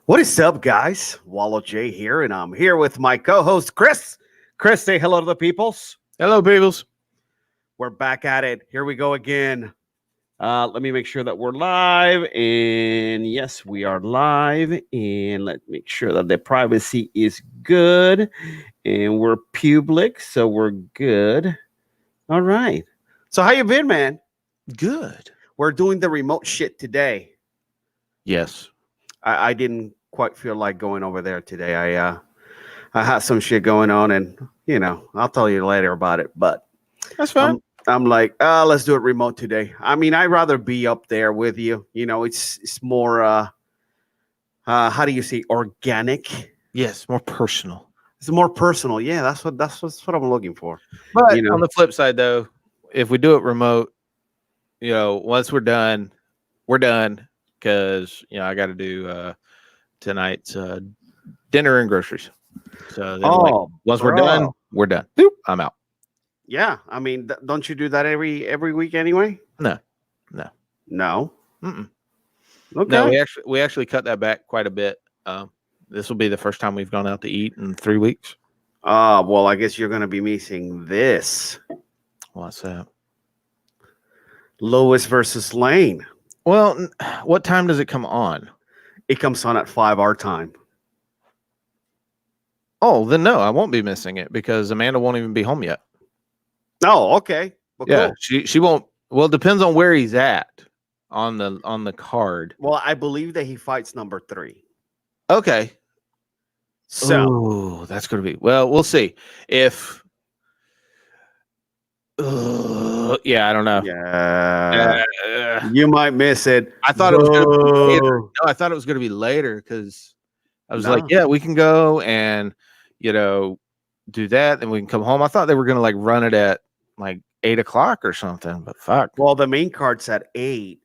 What is up, guys? Wallow J here, and I'm here with my co-host Chris. Chris, say hello to the peoples. Hello, peoples. We're back at it. Here we go again. Let me make sure that we're live, and yes, we are live. And let's make sure that the privacy is good, and we're public, so we're good. All right. So how you been, man? Good. We're doing the remote shit today. Yes. I didn't quite feel like going over there today. I had some shit going on, and I'll tell you later about it. But That's fine. I'm like, let's do it remote today. I mean, I'd rather be up there with you. It's more how do you say, organic? Yes, more personal. It's more personal. Yeah, that's what I'm looking for. But You know. on the flip side, though, if we do it remote, once we're done because I got to do tonight's dinner and groceries. So then, once we're done, Boop, I'm out. Yeah, I mean, don't you do that every week anyway? No. Mm-mm. Okay. No, we actually cut that back quite a bit. This will be the first time we've gone out to eat in 3 weeks. Well, I guess you're going to be missing this. What's that? Lewis versus Lane. Well, what time does it come on? It comes on at 5 our time. Oh, then no, I won't be missing it because Amanda won't even be home yet. Oh, okay. Well, yeah, cool. She won't. Well, it depends on where he's at on the card. Well, I believe that he fights number 3. Okay. So that's going to be, well, we'll see. If yeah, I don't know. Yeah, you might miss it. I thought it was going to be later. No, I thought it was going to be later because I was like, yeah, we can go and do that, and we can come home. I thought they were going to like run it at like 8 o'clock or something, but fuck. Well, the main card's at 8,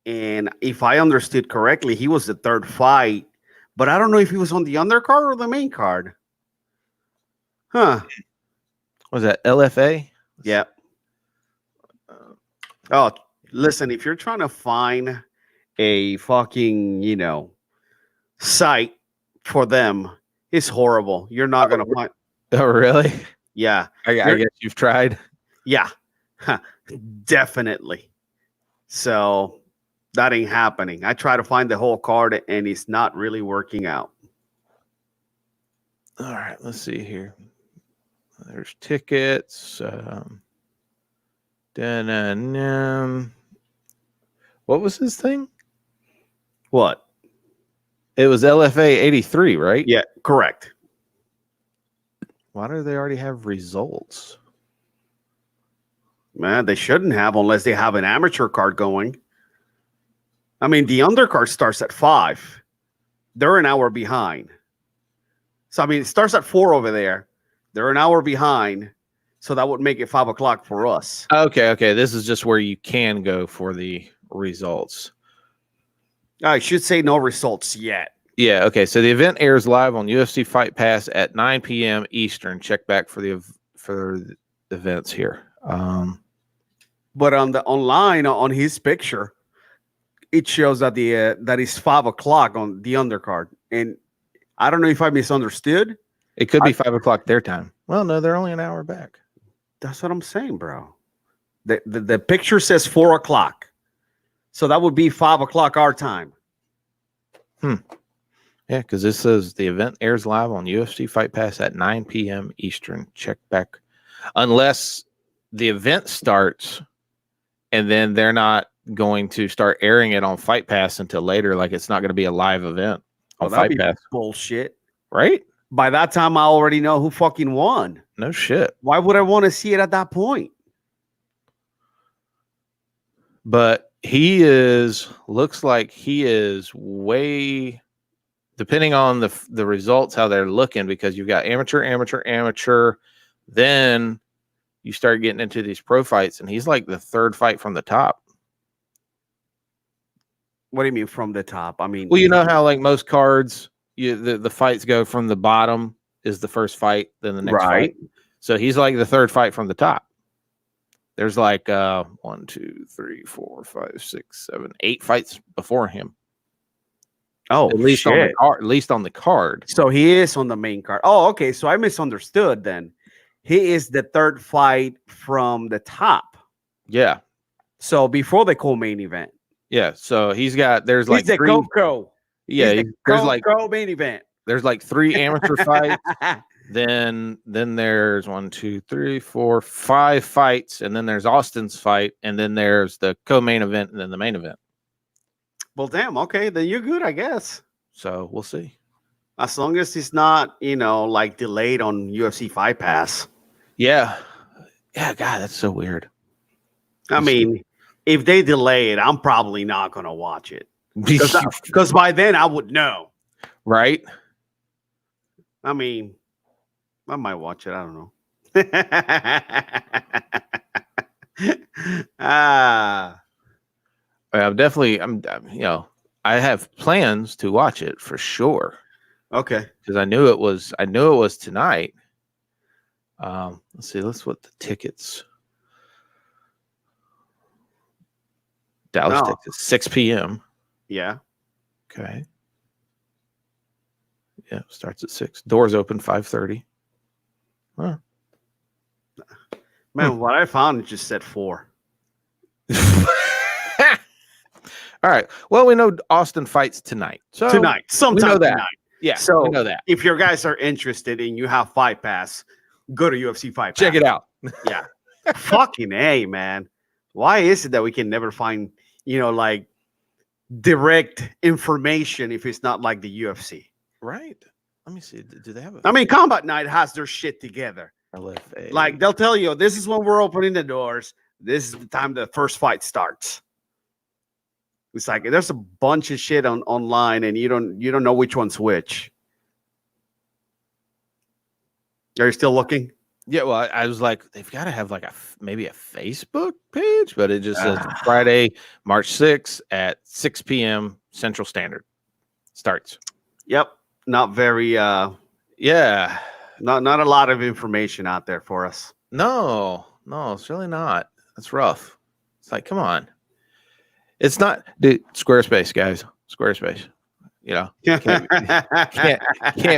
and if I understood correctly, he was the third fight, but I don't know if he was on the undercard or the main card. Huh? Was that LFA? Yeah. Oh, listen, if you're trying to find a fucking, site for them, it's horrible. You're not going to find. Oh, really? Yeah. I guess you've tried. Yeah, definitely. So that ain't happening. I try to find the whole card, and it's not really working out. All right, let's see here. There's tickets. What was his thing? What? It was LFA 83, right? Yeah, correct. Why do they already have results? Man, they shouldn't have unless they have an amateur card going. I mean, the undercard starts at 5. They're an hour behind. So, I mean, it starts at 4 over there. They're an hour behind. So that would make it 5 o'clock for us. Okay. This is just where you can go for the results. I should say no results yet. Yeah, okay. So the event airs live on UFC Fight Pass at 9 p.m. Eastern. Check back for the events here. But on the online on his picture, it shows that that is 5 o'clock on the undercard, and I don't know if I misunderstood. It could be 5 o'clock their time. Well, no, they're only an hour back. That's what I'm saying, bro. The picture says 4 o'clock, so that would be 5 o'clock our time. Yeah, because this says the event airs live on UFC Fight Pass at 9 p.m. Eastern. Check back, unless the event starts, and then they're not going to start airing it on Fight Pass until later. Like it's not going to be a live event on Fight Pass. Bullshit, right? By that time, I already know who fucking won. No shit. Why would I want to see it at that point? But looks like he is way, depending on the results, how they're looking, because you've got amateur, then you start getting into these pro fights, and he's like the third fight from the top. What do you mean from the top? I mean, well, you know how like most cards, the fights go from the bottom is the first fight, then the next fight. So he's like the third fight from the top. There's like 1, 2, 3, 4, 5, 6, 7, 8 fights before him. Oh, at least on the shit. card. At least on the card. So he is on the main card. Oh, okay. So I misunderstood then. He is the third fight from the top. Yeah, So before the co-main event. yeah. So he's got. There's He's like the three. Coco. Yeah, He's the there's like co-main event. there's like 3 amateur fights. Then there's 1, 2, 3, 4, 5 fights, and then there's Austin's fight, and then there's the co-main event, and then the main event. Well, damn. Okay, then you're good, I guess. So we'll see. As long as it's not, like delayed on UFC Fight Pass. Yeah, yeah. God, that's so weird. I mean, if they delay it, I'm probably not gonna watch it because by then I would know. Right? I mean, I might watch it. I don't know. I have plans to watch it for sure Okay. because I knew it was tonight. Let's see. Let's what the tickets. Dallas, Oh. Texas, 6 p.m. Yeah. Okay. Yeah, starts at 6. Doors open 5:30. Huh. Man, what I found it just said 4. All right. Well, we know Austin fights tonight. So Tonight. Sometime we know that. tonight. Yeah. So we know that. if you guys are interested and you have Fight Pass, go to UFC Fight Pass. Check it out. Yeah. Fucking A, man. Why is it that we can never find, like direct information if it's not like the UFC? Right. Let me see. Do they have a I mean, Combat Night has their shit together. LFA? Like they'll tell you, this is when we're opening the doors. This is the time the first fight starts. It's like there's a bunch of shit online, and you don't know which one's which. Are you still looking? Yeah. Well, I was like, they've got to have like maybe a Facebook page, but it just says Friday, March 6th at 6 p.m. Central Standard starts. Yep. Not very. Yeah. Not a lot of information out there for us. No, it's really not. That's rough. It's like, come on. It's not, dude. Squarespace, guys. Squarespace. Can't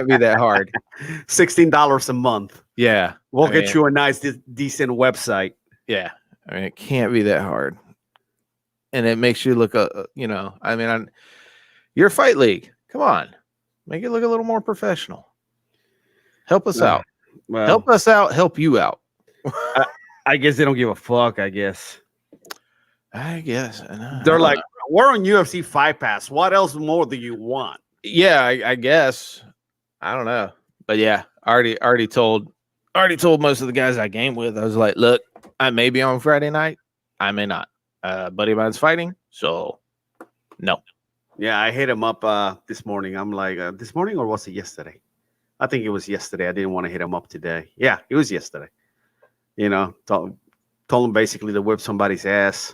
be that hard. $16 a month. Yeah, We'll get you a nice, decent website. Yeah, I mean, it can't be that hard, and it makes you look. You're a fight league. Come on, make it look a little more professional. Help us out. Well, Help us out. Help you out. I guess they don't give a fuck. I guess. They're like, we're on UFC Fight Pass. What else more do you want? Yeah, I guess. I don't know, but yeah, already told most of the guys I game with. I was like, look, I may be on Friday night, I may not. Buddy of mine's fighting, so no. Yeah, I hit him up this morning. I'm like, this morning or was it yesterday? I think it was yesterday. I didn't want to hit him up today. Yeah, it was yesterday. Told him basically to whip somebody's ass.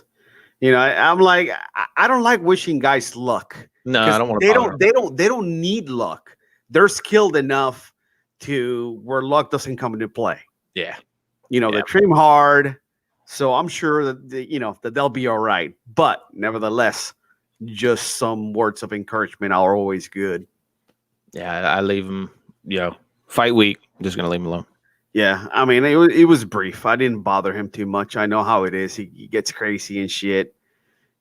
I'm like, I don't like wishing guys luck. No, I don't want to. They don't need luck. They're skilled enough to where luck doesn't come into play. Yeah. They train hard, so I'm sure that that they'll be all right. But nevertheless, just some words of encouragement are always good. Yeah, I leave them. Fight week. I'm just gonna leave him alone. Yeah, I mean, it was brief. I didn't bother him too much. I know how it is. He gets crazy and shit.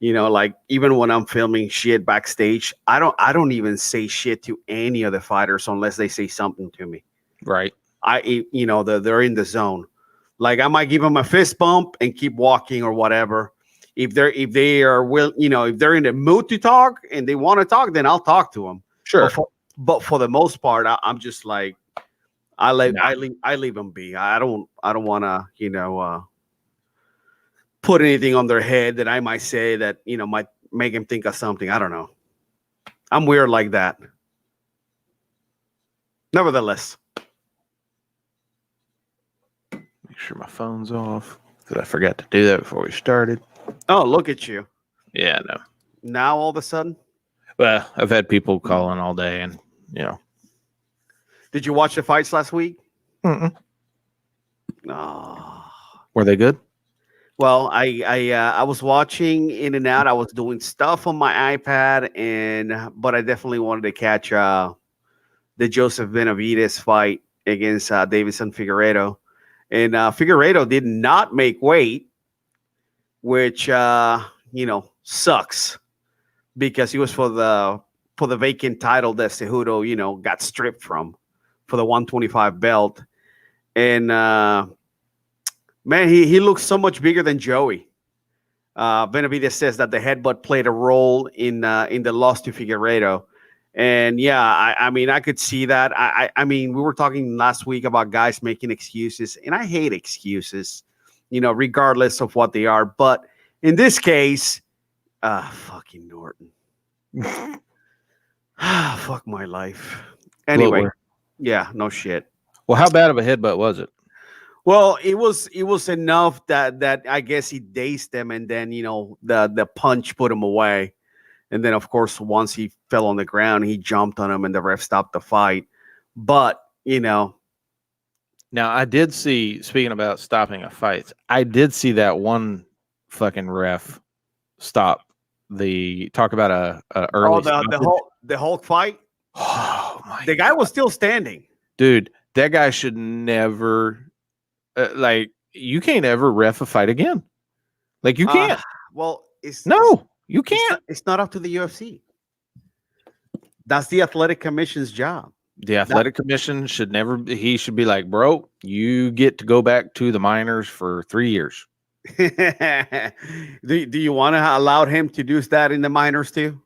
Like even when I'm filming shit backstage, I don't even say shit to any of the fighters unless they say something to me. Right. They're in the zone. Like I might give them a fist bump and keep walking or whatever. If they're in the mood to talk and they want to talk, then I'll talk to them. Sure. But for the most part, I'm just like, I leave them be. I don't want to, put anything on their head that I might say that, might make them think of something. I don't know. I'm weird like that. Nevertheless. Make sure my phone's off because I forgot to do that before we started. Oh, look at you. Yeah, no. Now all of a sudden? Well, I've had people calling all day and, Did you watch the fights last week? Mm-mm. Oh. Were they good? Well, I was watching In and Out. I was doing stuff on my iPad, but I definitely wanted to catch the Joseph Benavides fight against Davison Figueredo, and Figueredo did not make weight, which sucks because he was for the vacant title that Cejudo got stripped from for the 125 belt, and man, he looks so much bigger than Joey. Benavides says that the headbutt played a role in the loss to Figueredo. And yeah, I mean, I could see that. I mean, we were talking last week about guys making excuses, and I hate excuses, regardless of what they are. But in this case, fucking Norton. Fuck my life. Anyway, Lower. yeah, no shit. Well, how bad of a headbutt was it? Well, it was enough that I guess he dazed them, and then the punch put him away, and then of course once he fell on the ground, he jumped on him, and the ref stopped the fight. But Now I did see. Speaking about stopping a fight, I did see that one fucking ref stop the talk about a early. the Hulk fight, Oh my the guy was still standing. dude, that guy should never. Like you can't ever ref a fight again. Like you can't. Well, it's No, you it's can't. not, it's not up to the UFC. That's the athletic commission's job. The athletic commission should never. He should be like, bro, you get to go back to the minors for 3 years. do you want to allow him to do that in the minors too?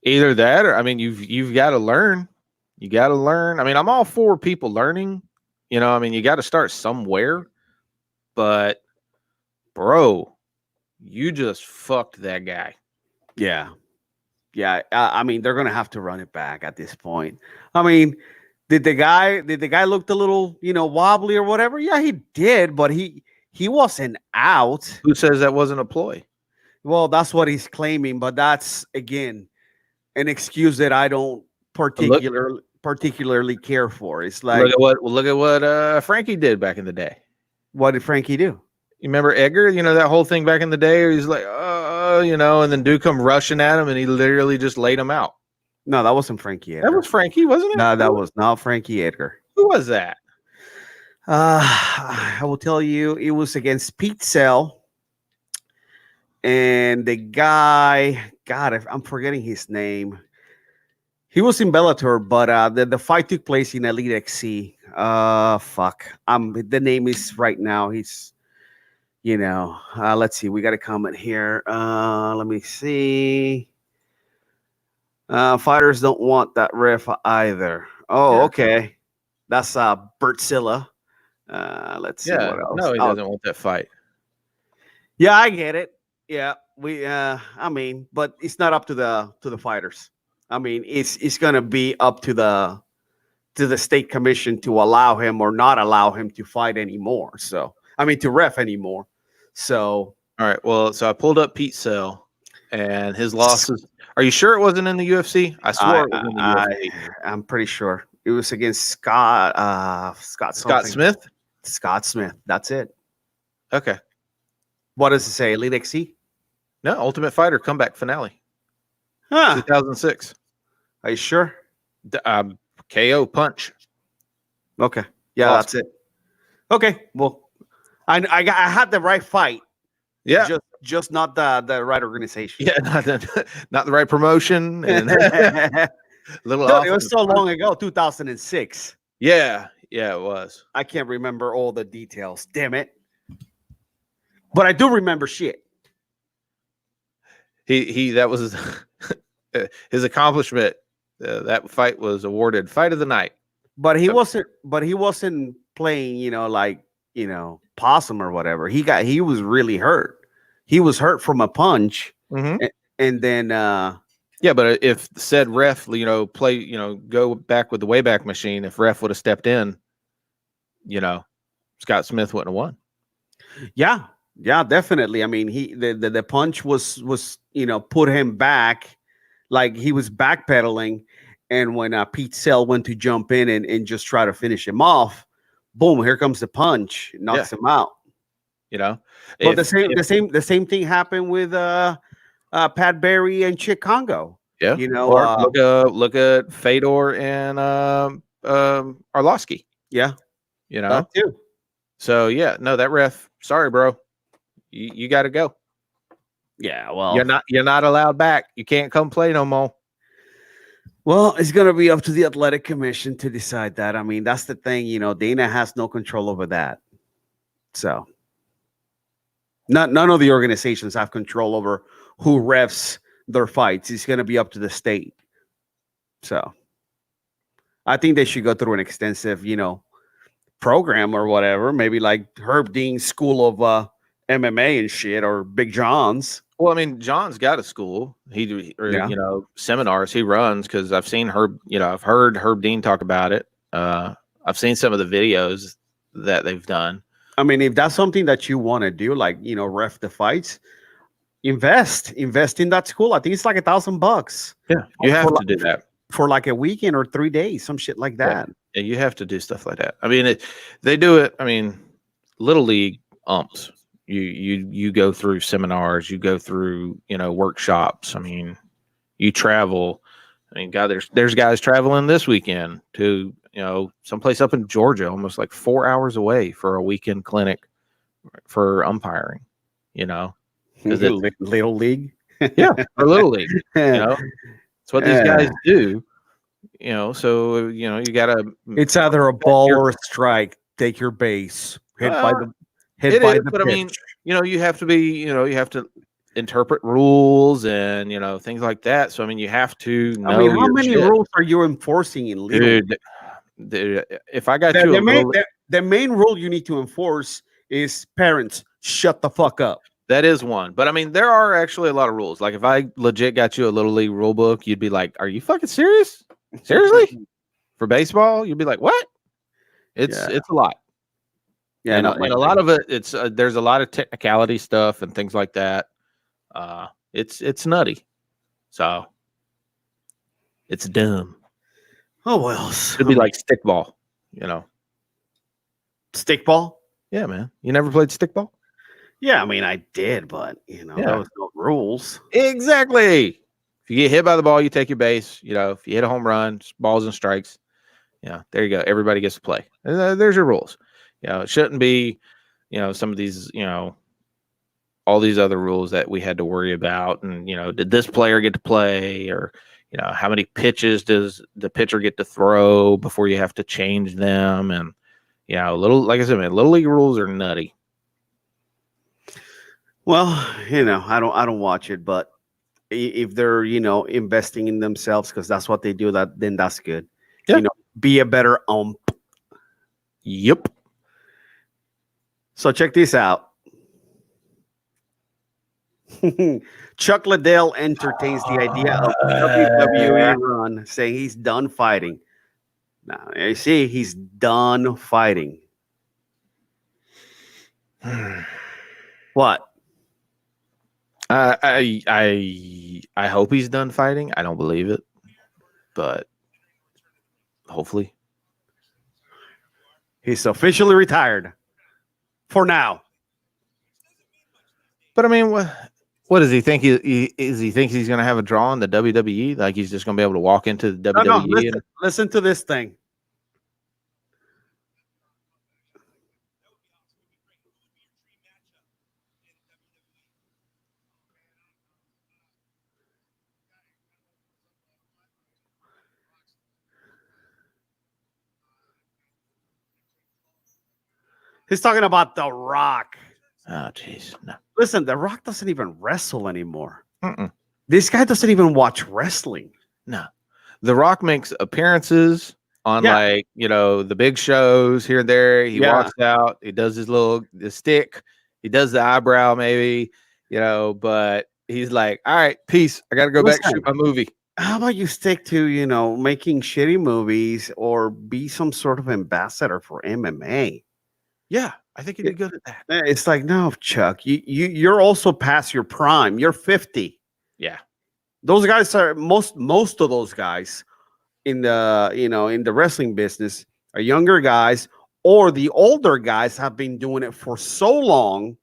Either that, or I mean, you've got to learn. You got to learn. I mean, I'm all for people learning. I mean, you got to start somewhere. But, bro, you just fucked that guy. Yeah. I mean, they're gonna have to run it back at this point. I mean, did the guy look a little wobbly or whatever? Yeah, he did, but he wasn't out. Who says that wasn't a ploy? Well, that's what he's claiming, but that's again an excuse that I don't particularly care for. It's like look at what Frankie did back in the day. What did Frankie do? You remember Edgar? That whole thing back in the day where he's like, and then dude come rushing at him and he literally just laid him out. No, that wasn't Frankie Edgar. That was Frankie, wasn't it? No, that was not Frankie Edgar. Who was that? I will tell you, it was against Pete Sell. And the guy, God, I'm forgetting his name. He was in Bellator, but the fight took place in Elite XC. Fuck. The name is right now. He's, let's see. We got a comment here. Let me see. Fighters don't want that ref either. Oh, Yeah. okay. That's Bert Silla. Let's see what else. No, he doesn't want that fight. Yeah, I get it. Yeah, I mean, but it's not up to the fighters. I mean, it's gonna be up to the state commission to allow him or not allow him to fight anymore. So, I mean, to ref anymore. So, all right. Well, so I pulled up Pete Sell and his losses. Are you sure it wasn't in the UFC? I swore it was in the UFC. I'm pretty sure it was against Scott Smith. Scott Smith. That's it. Okay. What does it say? Elite XC? No, Ultimate Fighter comeback finale. Huh. 2006. Are you sure? KO punch. Okay. Yeah, Awesome. that's it. Okay. Well, I had the right fight. Yeah. Just not the right organization. Yeah, not the right promotion. And little Dude, it was so long ago, 2006. Yeah, it was. I can't remember all the details. Damn it. But I do remember shit. He that was his accomplishment. That fight was awarded fight of the night. But he wasn't playing, possum or whatever. He was really hurt. He was hurt from a punch. Mm-hmm. And then yeah, but if said ref, go back with the Wayback Machine, if ref would have stepped in, Scott Smith wouldn't have won. Yeah, definitely. I mean, the punch was put him back, like he was backpedaling, and when Pete Sell went to jump in and just try to finish him off, boom, here comes the punch, knocks him out. You know, But the if, same, if the same, the same thing happened with Pat Barry and Chick Congo. yeah, You know, or look at Fedor and Arlovsky. yeah, You that know, too. so yeah, no, that ref. Sorry, bro, you got to go. Yeah, well, You're not allowed back. You can't come play no more. well, it's gonna be up to the athletic commission to decide that. I mean, that's the thing. You know, Dana has no control over that. So, none of the organizations have control over who refs their fights. It's gonna be up to the state. So, I think they should go through an extensive, program or whatever. Maybe like Herb Dean's school of MMA and shit, or Big John's. Well, I mean, John's got a school. Or Yeah. seminars he runs because I've seen Herb. I've heard Herb Dean talk about it. I've seen some of the videos that they've done. I mean, if that's something that you want to do, like ref the fights, invest in that school. I think it's like $1,000. Yeah, you have For to do that for like a weekend or 3 days, some shit like that. Yeah, you have to do stuff like that. I mean, they do it. I mean, Little League umps. You go through seminars. You go through workshops. I mean, you travel. I mean, God, there's guys traveling this weekend to someplace up in Georgia, almost like 4 hours away for a weekend clinic for umpiring. Little League. Yeah, for Little League. It's what these guys do. So you gotta. It's either a ball or a strike. Take your base. Hit by the pitch. I mean, you have to be. You have to interpret rules and things like that. So I mean, you have to know. I mean, how many rules are you enforcing in legal? Dude, if I got the main rule you need to enforce is parents shut the fuck up. That is one. But I mean, there are actually a lot of rules. Like if I legit got you a Little League rule book, you'd be like, "Are you fucking serious? Seriously?" For baseball, you'd be like, "What?" It's a lot. Yeah, and a lot of it, it's there's a lot of technicality stuff and things like that. It's nutty. So it's dumb. Oh well, it'd be like stickball. Stickball. Yeah, man. You never played stickball? Yeah, I mean, I did, but there was no rules. Exactly. If you get hit by the ball, you take your base. If you hit a home run, balls and strikes. There you go. Everybody gets to play. There's your rules. It shouldn't be, some of these, all these other rules that we had to worry about. And, did this player get to play? Or, how many pitches does the pitcher get to throw before you have to change them? And, like I said, man, Little League rules are nutty. Well, I don't watch it, but if they're, investing in themselves, because that's what they do, then that's good. Yeah. Be a better ump. Yep. So check this out. Chuck Liddell entertains the idea of WWE run, saying he's done fighting. Now, you see, he's done fighting. What? I hope he's done fighting. I don't believe it, but hopefully. He's officially retired for now. But I mean, what does he think? He thinks he's going to have a draw in the WWE? Like he's just going to be able to walk into the WWE? No, listen to this thing. He's talking about The Rock. Oh, jeez. No. Listen, The Rock doesn't even wrestle anymore. Mm-mm. This guy doesn't even watch wrestling. No. The Rock makes appearances on the big shows here and there. He walks out. He does the stick. He does the eyebrow maybe, but he's like, all right, peace. I got to go back and shoot my movie. How about you stick to, making shitty movies or be some sort of ambassador for MMA? Yeah, I think he'd be good at that. It's like, no, Chuck, you're also past your prime. You're 50. Yeah. Those guys are most of those guys in the, in the wrestling business are younger guys or the older guys have been doing it for so long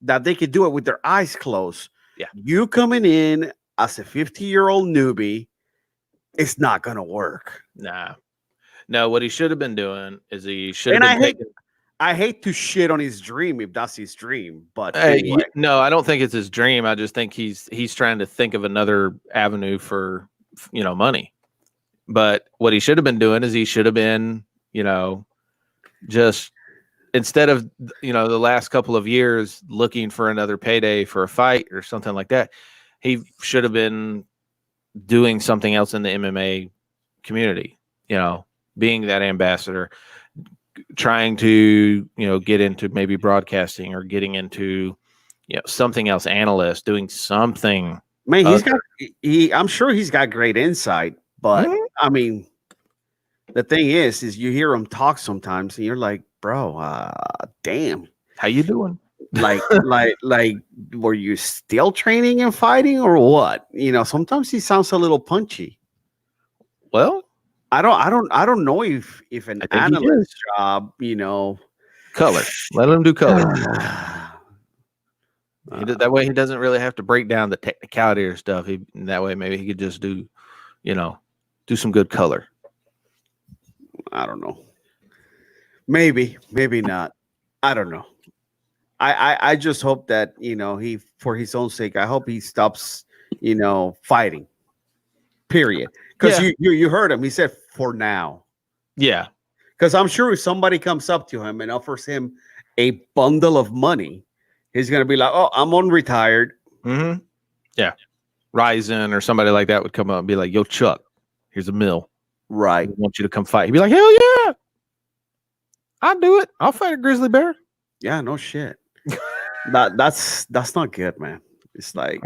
that they could do it with their eyes closed. Yeah. You coming in as a 50-year-old newbie, it's not going to work. Nah. No, what he should have been doing is he should have And been taking. I hate to shit on his dream if that's his dream, but anyway. No, I don't think it's his dream. I just think he's trying to think of another avenue for money. But what he should have been doing is he should have been, just instead of the last couple of years looking for another payday for a fight or something like that, he should have been doing something else in the MMA community, being that ambassador, trying to get into maybe broadcasting or getting into something else, analyst, doing something. Man, I'm sure he's got great insight, but I mean, the thing is you hear him talk sometimes and you're like, bro, damn, how you doing? like were you still training and fighting or what? Sometimes he sounds a little punchy. Well, I don't know if an analyst job, color. Let him do color. That way he doesn't really have to break down the technicality or stuff. That way maybe he could just do some good color. I don't know. Maybe not. I don't know. I just hope that he, for his own sake, I hope he stops fighting. Period. Because you heard him. He said for now. Yeah. Because I'm sure if somebody comes up to him and offers him a bundle of money, he's gonna be like, "Oh, I'm unretired." Mm-hmm. Yeah. Ryzen or somebody like that would come up and be like, "Yo, Chuck, here's a mill. Right. I want you to come fight." He'd be like, "Hell yeah, I'll do it. I'll fight a grizzly bear." Yeah, no shit. that's not good, man. It's like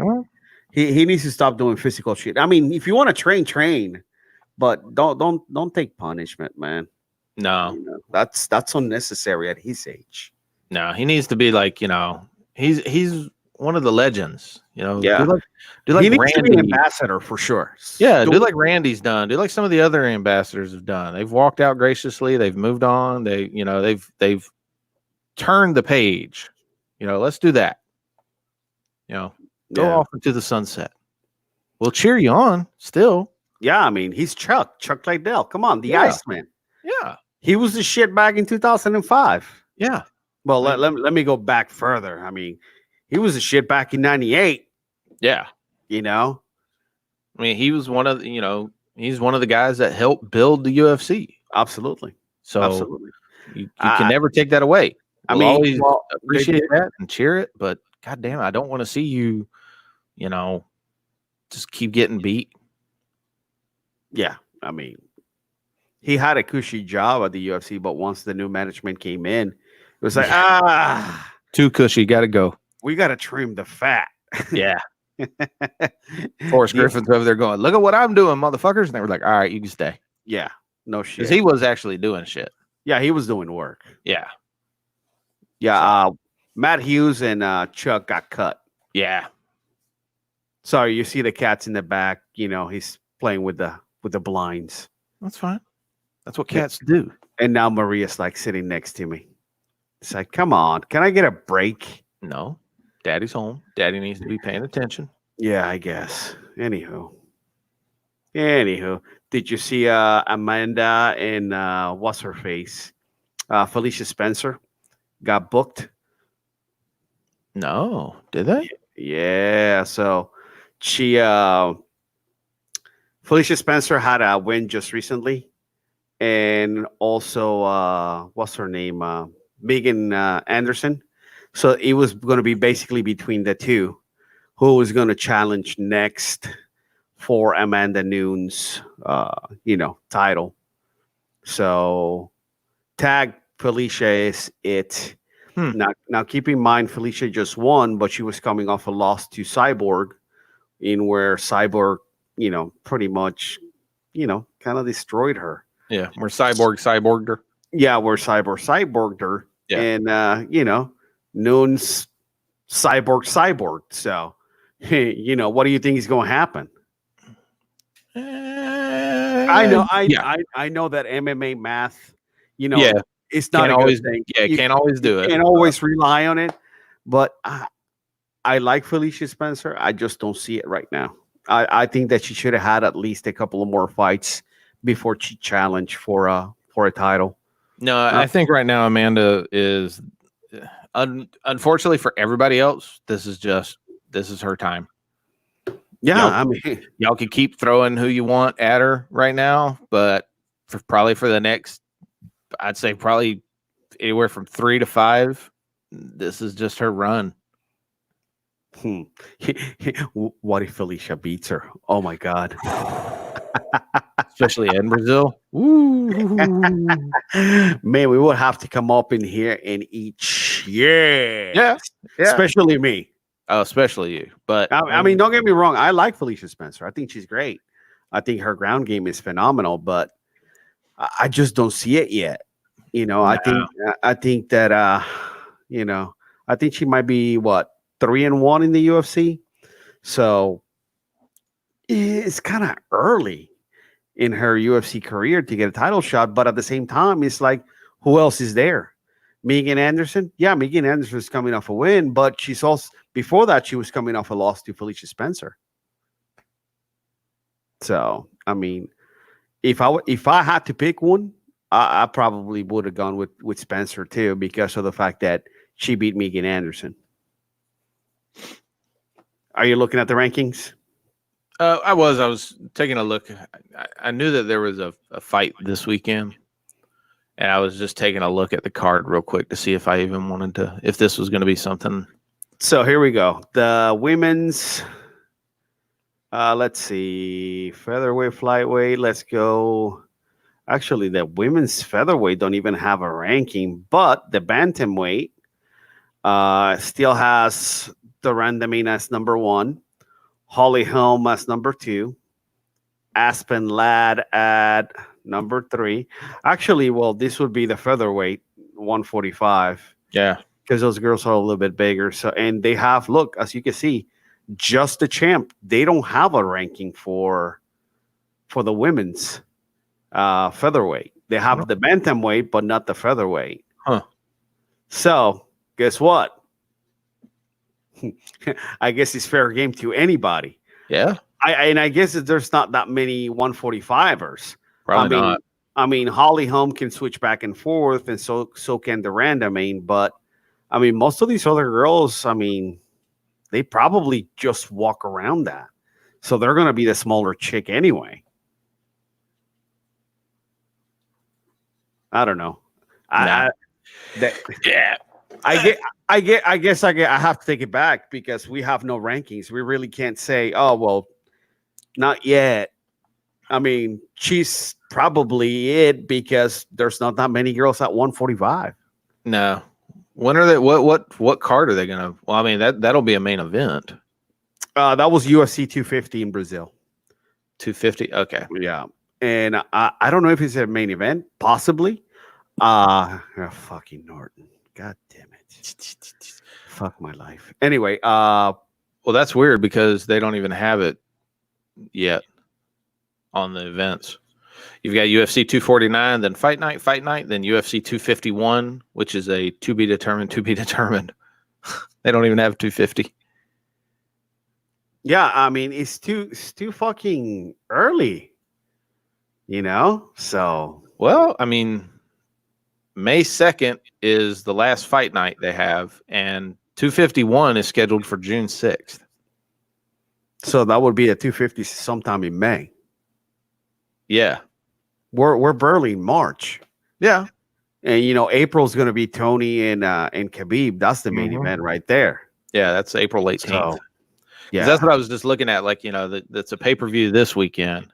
he needs to stop doing physical shit. I mean, if you want to train, but don't take punishment, man. No, that's unnecessary at his age. No, he needs to be like he's one of the legends. Yeah. Do like he needs Randy. to be an ambassador for sure. Yeah, do like Randy's done. Do like some of the other ambassadors have done. They've walked out graciously. They've moved on. They've turned the page. Let's do that. Go off into the sunset. We'll cheer you on still. Yeah, I mean, he's Chuck Liddell. Come on, the Iceman. Yeah. He was the shit back in 2005. Yeah. Well, let me go back further. I mean, he was the shit back in 98. Yeah. I mean, he was one of he's one of the guys that helped build the UFC. Absolutely. So absolutely. You can never take that away. We'll always appreciate that and cheer it, but goddamn, I don't want to see you, just keep getting beat. Yeah. I mean, he had a cushy job at the UFC, but once the new management came in, it was like, too cushy, gotta go. We gotta trim the fat. Yeah. Forrest Griffin's over there going, look at what I'm doing, motherfuckers. And they were like, all right, you can stay. Yeah. No shit. Because he was actually doing shit. Yeah, he was doing work. Yeah. Yeah. Matt Hughes and Chuck got cut. Yeah. Sorry, you see the cats in the back. He's playing with the blinds. That's fine. That's what cats do. And now Maria's like sitting next to me. It's like, come on, can I get a break? No. Daddy's home. Daddy needs to be paying attention. Yeah, I guess. Anywho, did you see Amanda and what's her face? Felicia Spencer got booked. No, did they? Yeah. So she Felicia Spencer had a win just recently. And also what's her name? Megan Anderson. So it was going to be basically between the two who was going to challenge next for Amanda Nunes title. So tag Felicia is it. Now keep in mind Felicia just won, but she was coming off a loss to Cyborg, in where Cyborg, pretty much, kind of destroyed her. Yeah, where cyborged her. Yeah, where cyborged her. Yeah. And Nunes cyborg. So what do you think is going to happen? I know that MMA math, yeah, it's not Can't a good always, thing. yeah, can't always do it. Can't always rely on it. But I like Felicia Spencer. I just don't see it right now. I think that she should have had at least a couple of more fights before she challenged for a title. No, I think right now Amanda is, unfortunately for everybody else, this is her time. Yeah, Y'all, I mean, y'all can keep throwing who you want at her right now, but probably for the next, I'd say probably anywhere from 3 to 5, this is just her run. What if Felicia beats her? Oh my God. Especially in Brazil. Ooh. Man, we would have to come up in here and eat. Yeah. Especially me. Oh, especially you. But I mean, don't get me wrong. I like Felicia Spencer. I think she's great. I think her ground game is phenomenal, but I just don't see it yet. I think that I think she might be 3-1 in the UFC. So it's kind of early in her UFC career to get a title shot, but at the same time, it's like, who else is there? Megan Anderson? Yeah, Megan Anderson is coming off a win, but she's also, before that, she was coming off a loss to Felicia Spencer. So, I mean, if I had to pick one, I probably would have gone with Spencer too, because of the fact that she beat Megan Anderson. Are you looking at the rankings? I was taking a look. I knew that there was a fight this weekend, and I was just taking a look at the card real quick to see if I even wanted to, if this was going to be something. So here we go. The women's, let's see, featherweight, flyweight. Let's go. Actually, the women's featherweight don't even have a ranking, but the bantamweight still has Duran Demina as number 1, Holly Holm as number 2, Aspen Ladd at number 3. Actually, well, this would be the featherweight 145. Yeah, because those girls are a little bit bigger. So, and they have, look, as you can see, just the champ. They don't have a ranking for the women's featherweight. They have the bantamweight, but not the featherweight. Huh. So, guess what? I guess it's fair game to anybody. Yeah. I guess that there's not that many 145ers. Probably not. I mean, Holly Holm can switch back and forth, and so can Durand. But I mean, most of these other girls, I mean, they probably just walk around that. So they're going to be the smaller chick anyway. I don't know. I guess I have to take it back because we have no rankings. We really can't say, oh, well, not yet. I mean, she's probably it because there's not that many girls at 145. No. When are they? What card are they gonna? Well, I mean that'll be a main event. That was UFC 250 in Brazil. 250. Okay. Yeah, and I don't know if it's a main event. Possibly. Fucking Norton. God damn it. Fuck my life. Anyway. Well, that's weird because they don't even have it yet on the events. You've got UFC 249, then Fight Night, then UFC 251, which is a to be determined. They don't even have 250. Yeah, I mean it's too fucking early, you know. So well, I mean, May 2nd is the last Fight Night they have, and 251 is scheduled for June 6th. So that would be a 250 sometime in May. Yeah. We're barely in March. Yeah. And April's going to be Tony and Khabib. That's the main event right there. Yeah, that's April 18th. So, yeah. That's what I was just looking at. Like, that's a pay-per-view this weekend.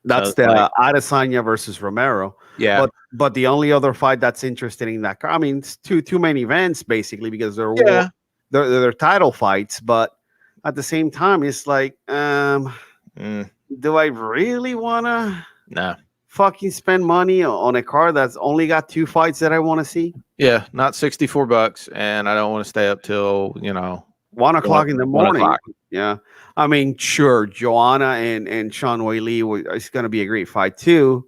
That's so the Adesanya versus Romero. Yeah. But the only other fight that's interesting in that, I mean, it's two main events basically because they're title fights, but at the same time, it's like, do I really want to fucking spend money on a card that's only got 2 fights that I want to see? Yeah, not $64, and I don't want to stay up till 1 o'clock in the morning. Yeah, I mean, sure, Joanna and Sean Weili is going to be a great fight too,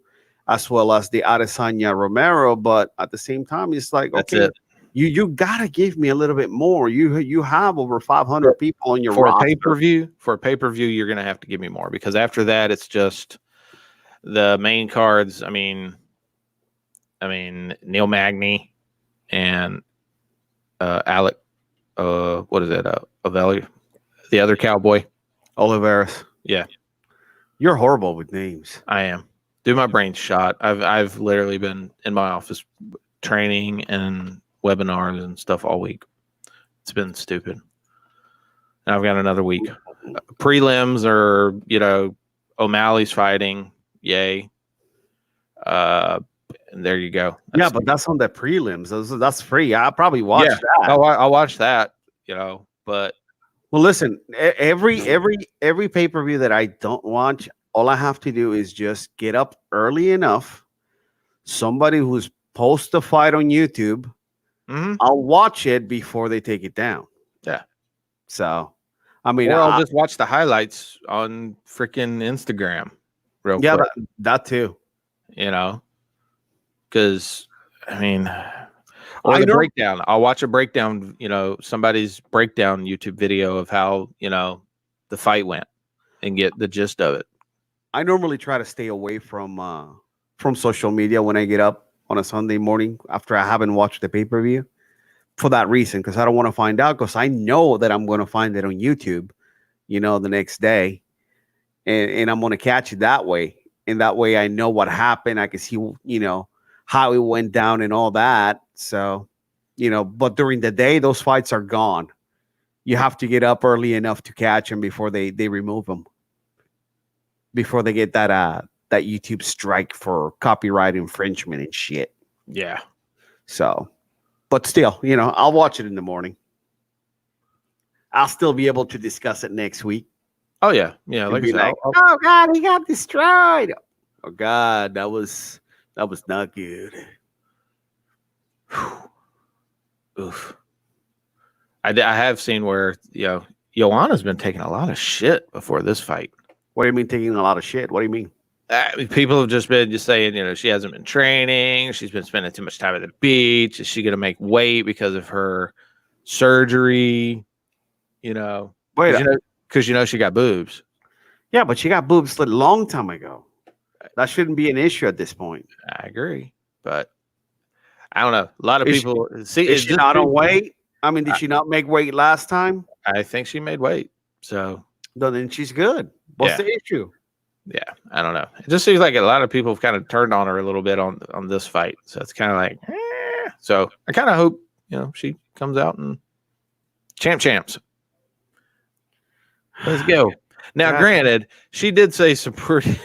as well as the Adesanya Romero. But at the same time, it's like, That's okay, it. you gotta give me a little bit more. You have over 500 people on your For a roster. pay-per-view, you're going to have to give me more, because after that, it's just the main cards. I mean, Neil Magny and Alec, what is it? Avelli, the other cowboy. Oliveras. Yeah, You're horrible with names. I am. Do my brain shot. I've literally been in my office training and webinars and stuff all week. It's been stupid. And I've got another week. Prelims are, O'Malley's fighting. Yay. And there you go. Yeah, but that's on the prelims. That's free. I'll probably watch that. I'll watch that, but Well, listen, every pay-per-view that I don't watch, all I have to do is just get up early enough. Somebody who's post the fight on YouTube, I'll watch it before they take it down. Yeah. So, I mean, or I'll just watch the highlights on freaking Instagram real quick. That too. Because or the breakdown. I'll watch a breakdown, somebody's breakdown YouTube video of how, the fight went and get the gist of it. I normally try to stay away from social media when I get up on a Sunday morning after I haven't watched the pay-per-view, for that reason, because I don't want to find out, because I know that I'm going to find it on YouTube, the next day, and I'm going to catch it that way. And that way I know what happened. I can see, how it went down and all that. So, but during the day, those fights are gone. You have to get up early enough to catch them before they remove them, before they get that YouTube strike for copyright infringement and shit. Yeah. So, but still, I'll watch it in the morning. I'll still be able to discuss it next week. Oh yeah. Yeah. Like I said, oh God, he got destroyed. Oh God, that was not good. Oof. I have seen where, Joanna's been taking a lot of shit before this fight. What do you mean taking a lot of shit? What do you mean? People have just been saying, she hasn't been training. She's been spending too much time at the beach. Is she going to make weight because of her surgery? Because she got boobs. Yeah, but she got boobs a long time ago. That shouldn't be an issue at this point. I agree, but I don't know. A lot of people is she not on weight? Did she not make weight last time? I think she made weight. So then she's good. What's the issue? Yeah, I don't know. It just seems like a lot of people have kind of turned on her a little bit on this fight. So it's kind of like, So I kind of hope, she comes out and champs. Let's go. Now, granted, she did say some pretty,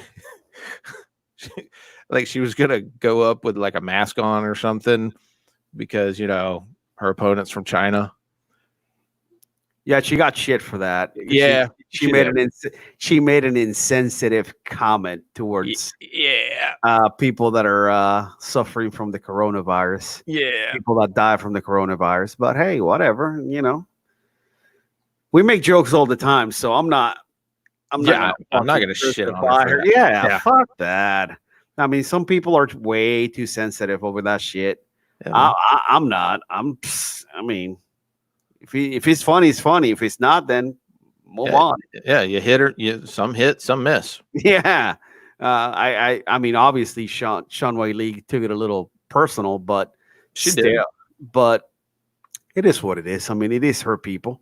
like she was going to go up with like a mask on or something because, her opponent's from China. Yeah, she got shit for that. Yeah, she made an insensitive comment towards people that are suffering from the coronavirus. Yeah, people that die from the coronavirus. But hey, whatever. We make jokes all the time, so I'm not going to shit on her. Yeah, fuck that. Some people are way too sensitive over that shit. Yeah, I'm not. If it's funny, it's funny. If it's not, then move on. Yeah, you hit her. Some hit, some miss. Yeah. Obviously, Sean Wei Lee took it a little personal, but she did. But it is what it is. It is her people.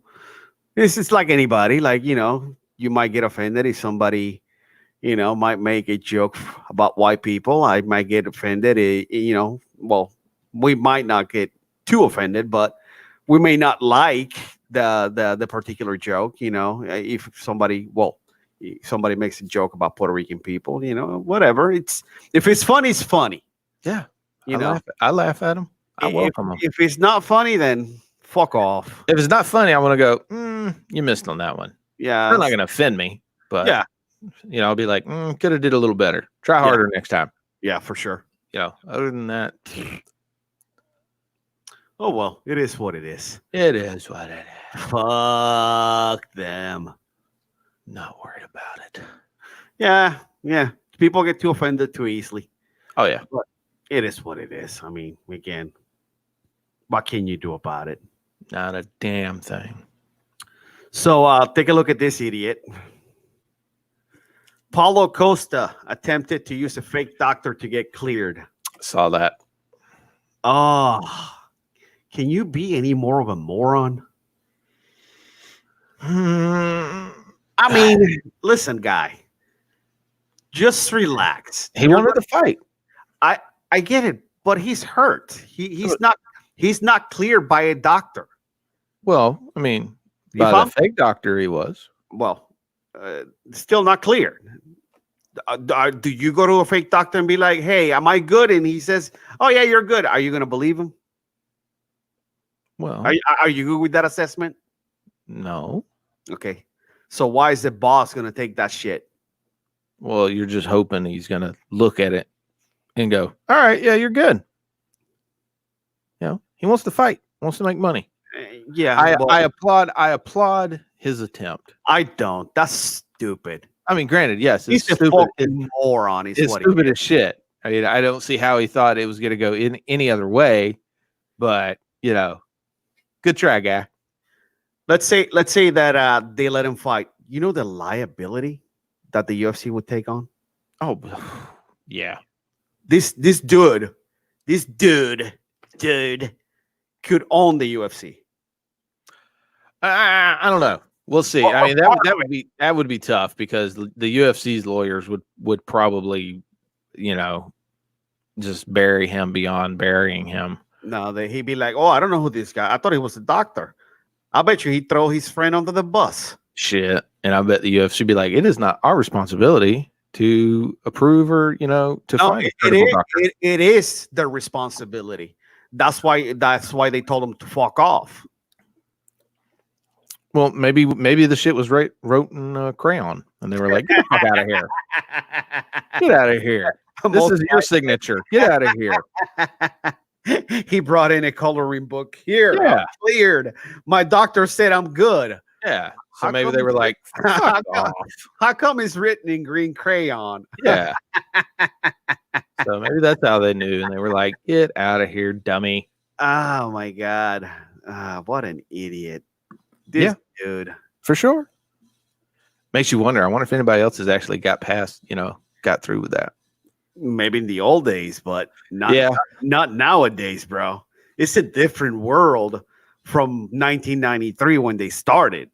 It's like anybody. Like, you might get offended if somebody, might make a joke about white people. I might get offended. Well, we might not get too offended, but we may not like the particular joke. If somebody makes a joke about Puerto Rican people, whatever. If it's funny, it's funny. Yeah, I laugh at them. I welcome them. If it's not funny, then fuck off. If it's not funny, I want to go, you missed on that one. Yeah. They're not going to offend me, but yeah, I'll be like, could have did a little better. Try harder next time. Yeah, for sure. Other than that. Oh, well, it is what it is. It is what it is. Fuck them. Not worried about it. Yeah. People get too offended too easily. Oh yeah. But it is what it is. I mean, again, what can you do about it? Not a damn thing. So take a look at this idiot. Paulo Costa attempted to use a fake doctor to get cleared. Saw that. Oh, can you be any more of a moron? Hmm. I mean, listen, guy, just relax. He wanted to fight. I get it, but he's hurt. He's not cleared by a doctor. Well, I mean, If by the I'm fake doctor, he was. well, still not cleared. Do you go to a fake doctor and be like, "Hey, am I good?" And he says, "Oh yeah, you're good." Are you going to believe him? Well, Are you good with that assessment? no. Okay. So why is the boss going to take that shit? Well, you're just hoping he's gonna look at it and go, "All right, yeah, you're good." You know, he wants to fight, wants to make money. Yeah, I applaud his attempt. I don't. That's stupid. I mean, granted, yes, it's He's a stupid. fucking moron. Is It's what stupid he as shit. I mean, I don't see how he thought it was going to go in any other way, but good try, guy. Let's say that they let him fight. You know the liability that the UFC would take on Oh, yeah. this dude could own the UFC. I don't know. We'll see. I mean, that would be tough because the UFC's lawyers would probably, just bury him beyond burying him. No, he'd be like, "Oh, I don't know who this guy. I thought he was a doctor." I bet you he'd throw his friend under the bus. Shit. And I bet the UFC be like, it is not our responsibility to approve or, to No, find a credible doctor. it is their responsibility. That's why they told him to fuck off. Well, maybe the shit was wrote in crayon, and they were like, "Get the fuck out of here! Get out of here! This is your signature. Get out of here!" He brought in a coloring book. Here, Yeah. I'm cleared. My doctor said I'm good. Yeah. So How maybe come they were like, "Fuck off!" How come it's written in green crayon? Yeah. So maybe that's how they knew, and they were like, "Get out of here, dummy!" Oh my god! What an idiot! This dude. For sure. Makes you wonder. I wonder if anybody else has actually got past, got through with that. Maybe in the old days, but not nowadays, bro. It's a different world from 1993 when they started.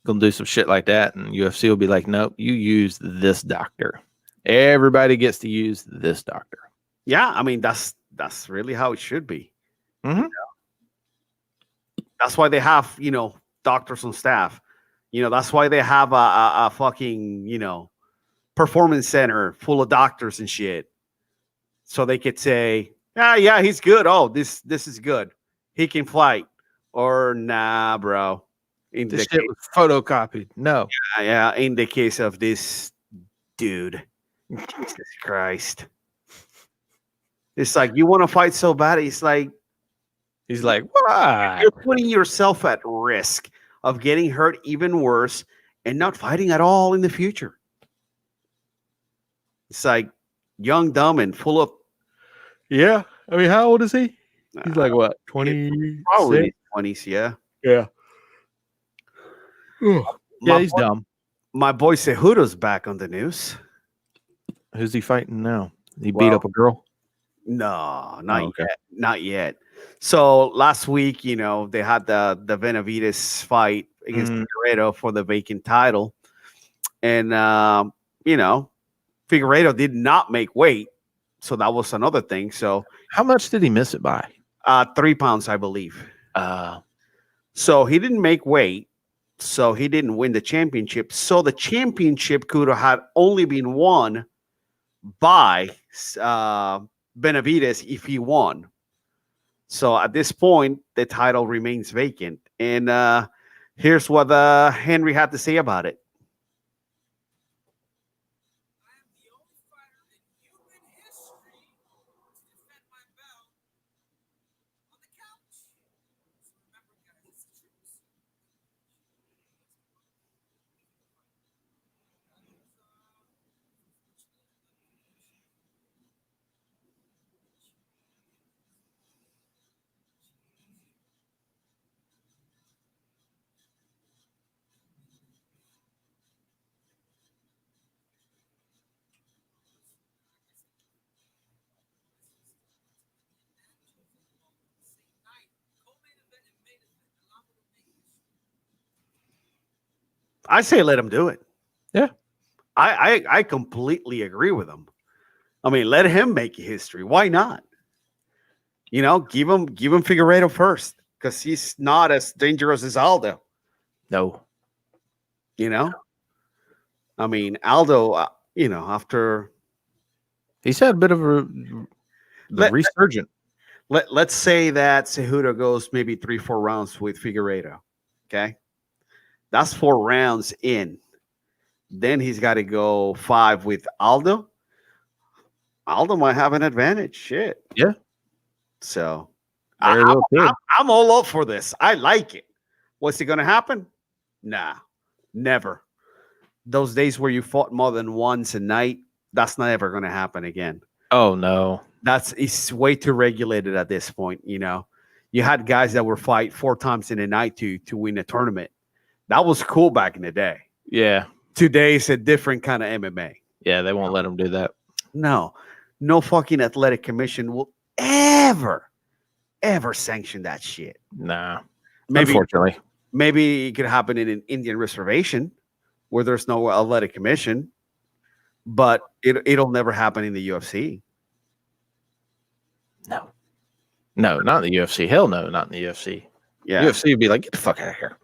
Gonna do some shit like that, and UFC will be like, "Nope, you use this doctor. Everybody gets to use this doctor." Yeah, I mean that's really how it should be. Mm-hmm. That's why they have doctors on staff. That's why they have a fucking performance center full of doctors and shit, so they could say, yeah, he's good. Oh, this is good. He can fight. Or nah, bro. This shit was photocopied. No. Yeah, in the case of this dude, Jesus Christ, it's like you want to fight so bad. He's like, why? You're putting yourself at risk of getting hurt even worse and not fighting at all in the future. It's like young, dumb, and full of. Yeah. I mean, how old is he? He's like what? 20? Probably 20s. Yeah. Yeah. Yeah, he's dumb. My boy Cejudo's back on the news. Who's he fighting now? He beat up a girl? No, not yet. Not yet. So last week, they had the Benavides fight against Figueiredo for the vacant title. And, Figueiredo did not make weight. So that was another thing. So how much did he miss it by? 3 pounds, I believe. So he didn't make weight. So he didn't win the championship. So the championship could have only been won by Benavides if he won. So at this point, the title remains vacant. And here's what Henry had to say about it. I say let him do it. Yeah. I completely agree with him. I mean, let him make history. Why not? You know, give him Figueiredo first because he's not as dangerous as Aldo. No. You know, I mean, Aldo. After He's had a bit of Let- resurgent. let's say that Cejudo goes maybe 3-4 rounds with Figueiredo. Okay, that's 4 rounds in. Then he's got to go 5 with Aldo. Aldo might have an advantage. Shit. Yeah. So Very well could. I'm all up for this. I like it. What's it going to happen? Nah, never. Those days where you fought more than once a night, that's not ever going to happen again. Oh no. It's way too regulated at this point. You know, you had guys that would fight 4 times in a night to win a tournament. That was cool back in the day. Yeah. Today is a different kind of MMA. Yeah, they won't let him do that. No fucking athletic commission will ever sanction that shit. Nah. Maybe, Unfortunately. maybe it could happen in an Indian reservation where there's no athletic commission, but it'll never happen in the UFC. No. No, not in the UFC. Hell no, not in the UFC. Yeah. UFC would be like, get the fuck out of here.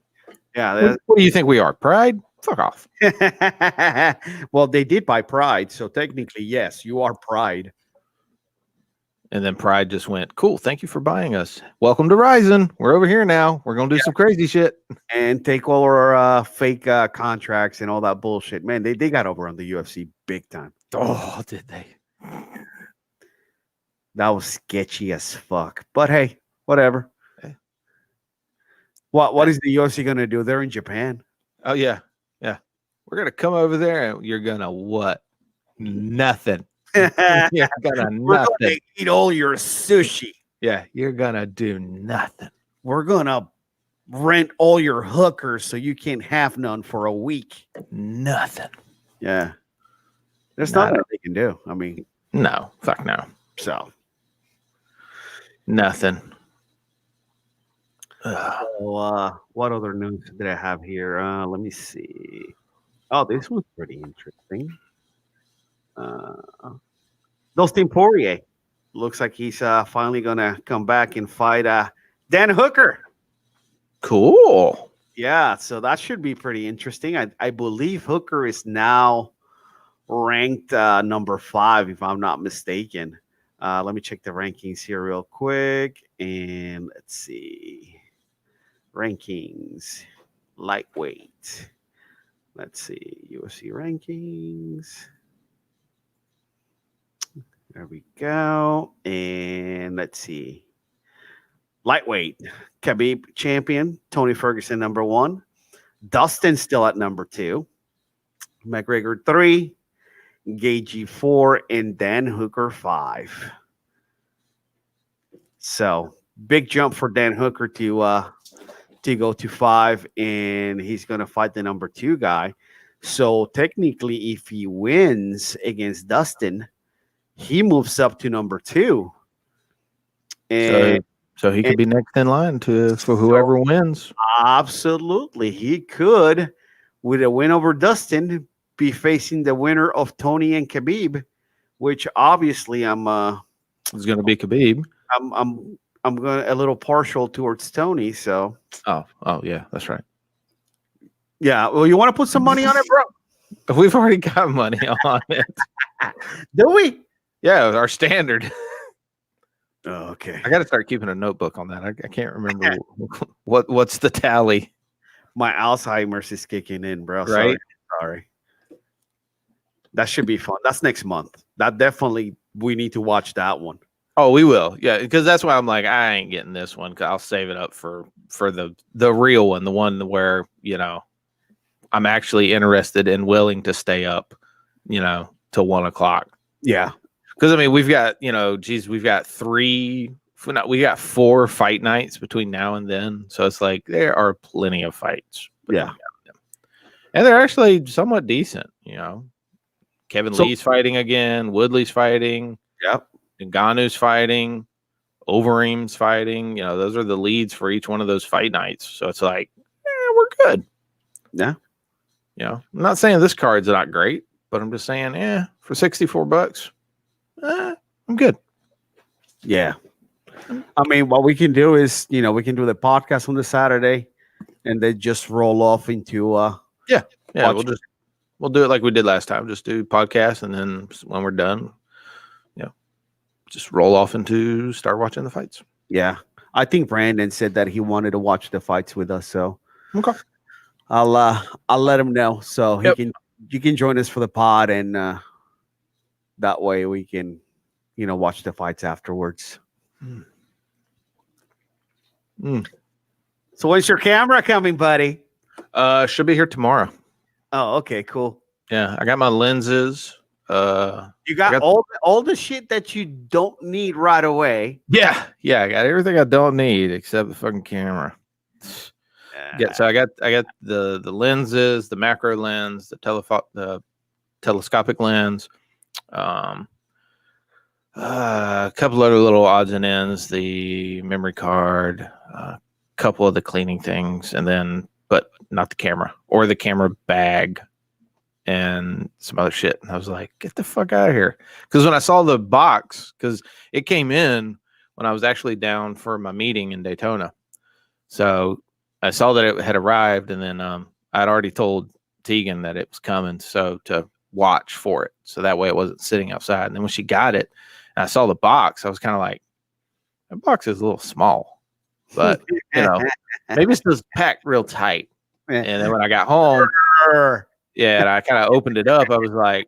Yeah. What do you think we are? Pride? Fuck off. Well, they did buy Pride, so technically, yes, you are Pride. And then Pride just went, cool, thank you for buying us. Welcome to Ryzen. We're over here now. We're going to do some crazy shit. And take all our fake contracts and all that bullshit. Man, they got over on the UFC big time. Oh, did they? That was sketchy as fuck. But hey, whatever. Hey. What is the UFC going to do? They're in Japan. Oh, yeah. Yeah. We're going to come over there and you're going to what? Nothing. You're gonna We're nothing. going to eat all your sushi. Yeah, you're going to do nothing. We're going to rent all your hookers so you can't have none for a week. Nothing. Yeah. There's Nada. nothing they can do. I mean, No. Fuck no. so. Nothing. So, what other news did I have here? Let me see. Oh, this was pretty interesting. Dustin Poirier looks like he's finally gonna come back and fight Dan Hooker. Cool. Yeah, so that should be pretty interesting. I believe Hooker is now ranked number 5, if I'm not mistaken. Let me check the rankings here real quick, and let's see. Rankings, lightweight. Let's see, UFC rankings. There we go. And let's see. Lightweight, Khabib champion, Tony Ferguson number 1. Dustin still at number 2. McGregor 3. Gaethje 4. And Dan Hooker 5. So big jump for Dan Hooker to go to 5, and he's going to fight the number 2 guy. So technically, if he wins against Dustin, he moves up to number 2. And so he could be next in line for whoever wins. Absolutely. He could, with a win over Dustin, be facing the winner of Tony and Khabib, which obviously It's going to be Khabib. I'm going a little partial towards Tony. So Oh yeah, that's right. yeah. Well, you want to put some money on it, bro? We've already got money on it. Do we? Yeah, our standard. Oh, okay. I got to start keeping a notebook on that. I can't remember what's the tally. My Alzheimer's is kicking in, bro. Right? Sorry. That should be fun. That's next month. That definitely, we need to watch that one. Oh, we will. Yeah, because that's why I'm like, I ain't getting this one. 'Cause I'll save it up for the real one, the one where, I'm actually interested and willing to stay up, till 1 o'clock. Yeah. Because I mean, we've got, we've got 4 fight nights between now and then. So it's like there are plenty of fights. Yeah. And they're actually somewhat decent, Kevin So- Lee's fighting again, Woodley's fighting, Yep. Ngannou's fighting, Overeem's fighting. Those are the leads for each one of those fight nights. So it's like, we're good. Yeah. You know, I'm not saying this card's not great, but I'm just saying, for $64, I'm good. Yeah. I mean, what we can do is, we can do the podcast on the Saturday and then just roll off into Yeah, watch. we'll do it like we did last time. Just do podcast, and then when we're done, just roll off into start watching the fights. Yeah. I think Brandon said that he wanted to watch the fights with us, so Okay. I'll let him know so you can join us for the pod, and that way we can watch the fights afterwards. So when's your camera coming, buddy? Should be here tomorrow. Oh, okay, cool. Yeah, I got my lenses. You got all the shit that you don't need right away. Yeah, I got everything I don't need except the fucking camera. So I got the lenses, the macro lens, the telescopic lens, a couple other little odds and ends, the memory card, a couple of the cleaning things, and then but not the camera or the camera bag and some other shit. And I was like, get the fuck out of here. Because when I saw the box, because it came in when I was actually down for my meeting in Daytona. So I saw that it had arrived, and then I'd already told Tegan that it was coming, so to watch for it. So that way it wasn't sitting outside. And then when she got it, and I saw the box, I was kind of like, that box is a little small. But, maybe it's just packed real tight. And then when I got home, and I kind of opened it up, I was like,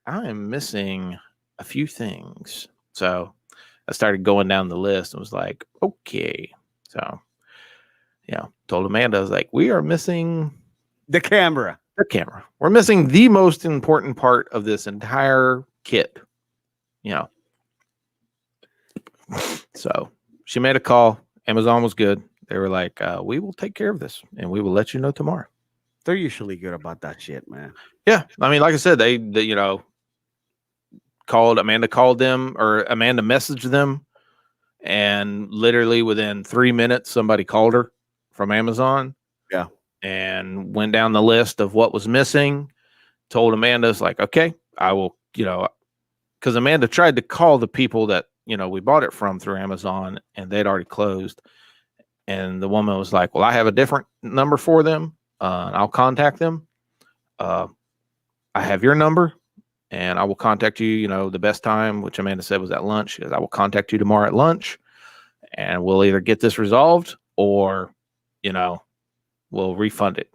I am missing a few things. So I started going down the list and was like, okay. So, told Amanda, I was like, we are missing the camera. We're missing the most important part of this entire kit, So she made a call. Amazon was good. They were like, we will take care of this and we will let you know tomorrow. They're usually good about that shit, man. Yeah. I mean, like I said, they Amanda called them, or Amanda messaged them, and literally within 3 minutes, somebody called her from Amazon. Yeah. And went down the list of what was missing, told Amanda, it's like, okay, I will, because Amanda tried to call the people that, we bought it from through Amazon, and they'd already closed. And the woman was like, well, I have a different number for them. I'll contact them. I have your number, and I will contact you, the best time, which Amanda said was at lunch. She goes, I will contact you tomorrow at lunch, and we'll either get this resolved or, we'll refund it.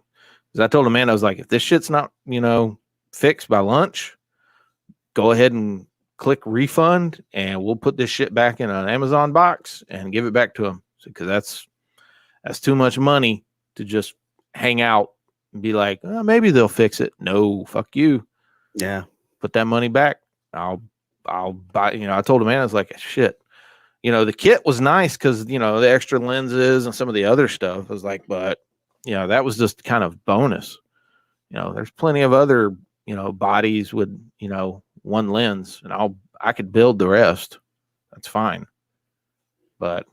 Because I told Amanda, I was like, if this shit's not, fixed by lunch, go ahead and click refund, and we'll put this shit back in an Amazon box and give it back to them. Because that's too much money to just hang out and be like, oh, maybe they'll fix it. No, fuck you. Yeah. Put that money back. I'll buy, I told Amanda, I was like, shit. The kit was nice because, the extra lenses and some of the other stuff. I was like, but, that was just kind of bonus. There's plenty of other, bodies with, one lens, and I could build the rest. That's fine. But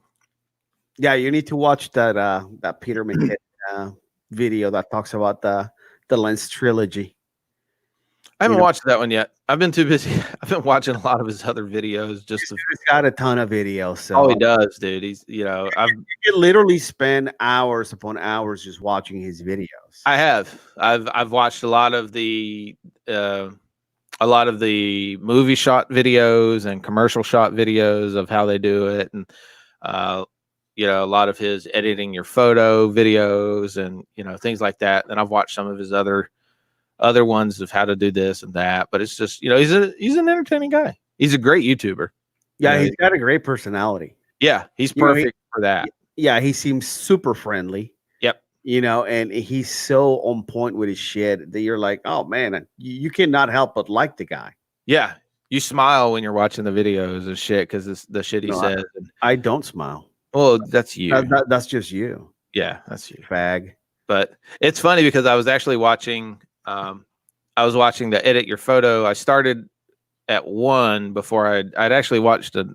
yeah, you need to watch that Peter McKinnon video that talks about the lens trilogy. I haven't watched that one yet. I've been too busy. I've been watching a lot of his other videos. He's got a ton of videos. So all he does, dude. He's, you can literally spend hours upon hours just watching his videos. I have. I've watched a lot of the movie shot videos and commercial shot videos of how they do it, and a lot of his editing your photo videos and things like that. And I've watched some of his other ones of how to do this and that, but it's just, he's an entertaining guy. He's a great YouTuber. Yeah. He's got a great personality. Yeah. He's perfect for that. Yeah. He seems super friendly. Yep. And he's so on point with his shit that you're like, oh man, you cannot help but like the guy. Yeah. You smile when you're watching the videos and shit, because the shit he says. I don't smile. Well, that's you. That's just you. Yeah. That's you. Fag. But it's funny because I was actually watching, the edit your photo. I started at 1 before I'd actually watched a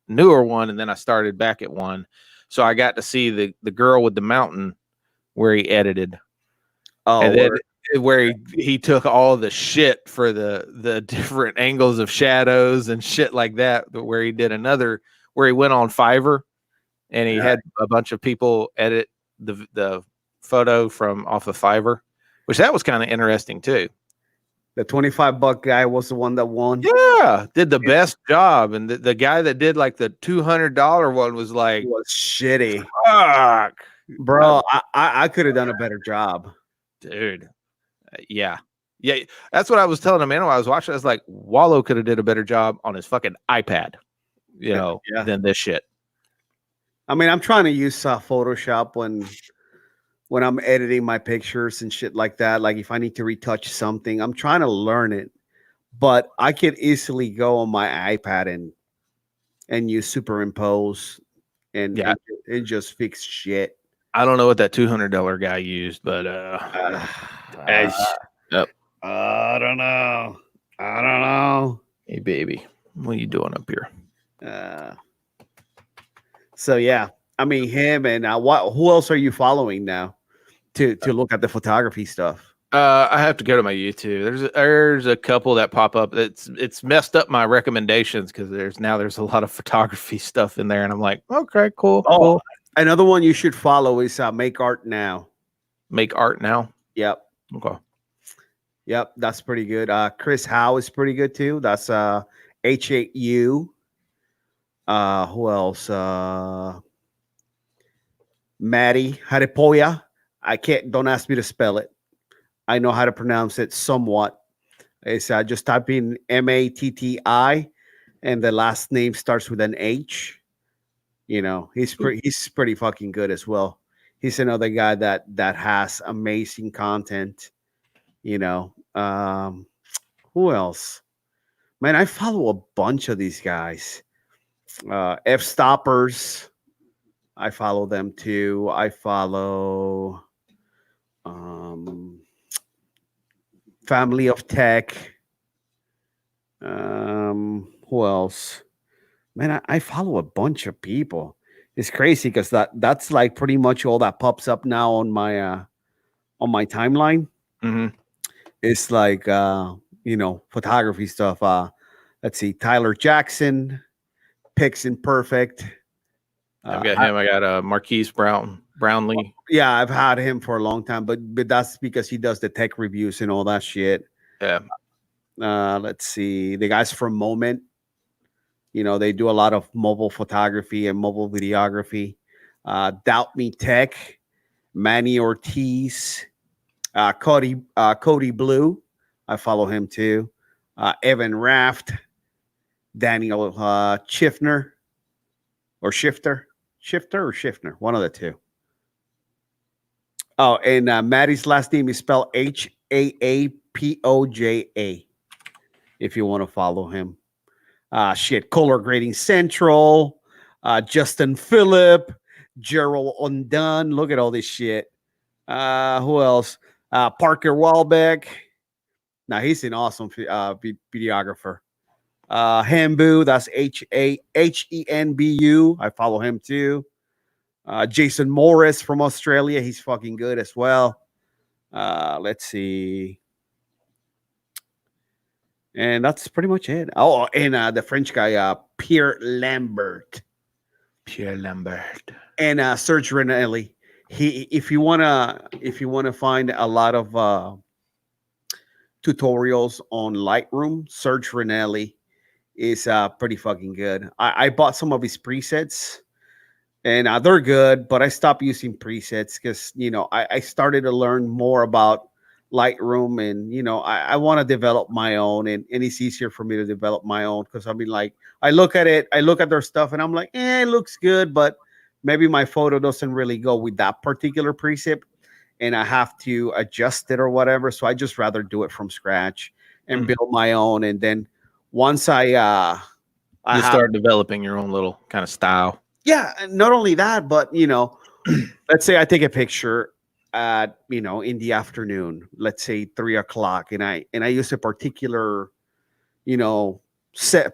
newer one, and then I started back at 1. So I got to see the girl with the mountain where he edited. Oh, and then word. where he took all the shit for the different angles of shadows and shit like that, but where he did another where he went on Fiverr and he had a bunch of people edit the photo from off of Fiverr, which that was kind of interesting too. The $25 guy was the one that won. Yeah, did the best job, and the guy that did like the $200 one was like, It was shitty, fuck, bro. I could have done a better job. dude. Yeah. That's what I was telling him, man. When I was watching, I was like, Wallow could have did a better job on his fucking iPad, Yeah. than this shit. I mean, I'm trying to use Photoshop when I'm editing my pictures and shit like that. Like if I need to retouch something, I'm trying to learn it. But I could easily go on my iPad and use superimpose and just fix shit. I don't know what that $200 guy used, but Yep. I don't know. I don't know. Hey baby, what are you doing up here? So yeah, I mean him and who else are you following now to look at the photography stuff? I have to go to my YouTube. There's a couple that pop up. It's messed up my recommendations because there's a lot of photography stuff in there, and I'm like, okay, cool. Cool. Another one you should follow is Make Art Now. Make Art Now. Yep. Okay. Yep, that's pretty good. Chris Howe is pretty good too. That's H8U. Who else? Maddie Haripoya. Don't ask me to spell it. I know how to pronounce it somewhat. It's just type in Matti, and the last name starts with an H. He's pretty fucking good as well. He's another guy that has amazing content. Who else? Man, I follow a bunch of these guys. F Stoppers. I follow them too. I follow Family of Tech. Who else? Man, I follow a bunch of people. It's crazy because that's like pretty much all that pops up now on my timeline. Mm-hmm. It's like photography stuff. Let's see, Tyler Jackson, Pixin Perfect. I've got him. I got Marquise Brownlee. Yeah, I've had him for a long time, but that's because he does the tech reviews and all that shit. Yeah. Let's see, the guys from Moment. They do a lot of mobile photography and mobile videography. Doubt Me Tech, Manny Ortiz, Cody Blue. I follow him too. Evan Raft, Daniel Schiffner, or Shifter, one of the two. Oh, and Maddie's last name is spelled Haapoja. If you want to follow him. Color Grading Central, Justin Phillip, Gerald Undone. Look at all this shit. Who else? Parker Walbeck. Now he's an awesome videographer. Henbu, that's Henbu. I follow him too. Jason Morris from Australia. He's fucking good as well. Let's see. And that's pretty much it. Oh, and the French guy, Pierre Lambert. And Serge Renelli. If you wanna find a lot of tutorials on Lightroom, Serge Renelli is pretty fucking good. I bought some of his presets, and they're good, but I stopped using presets because I started to learn more about Lightroom, and I want to develop my own, and it's easier for me to develop my own because I mean, like, I look at their stuff and I'm like, it looks good, but maybe my photo doesn't really go with that particular preset, and I have to adjust it or whatever. So I just rather do it from scratch and build my own, and then once I start developing your own little kind of style. Yeah, not only that, but let's say I take a picture at in the afternoon, let's say 3:00, and I use a particular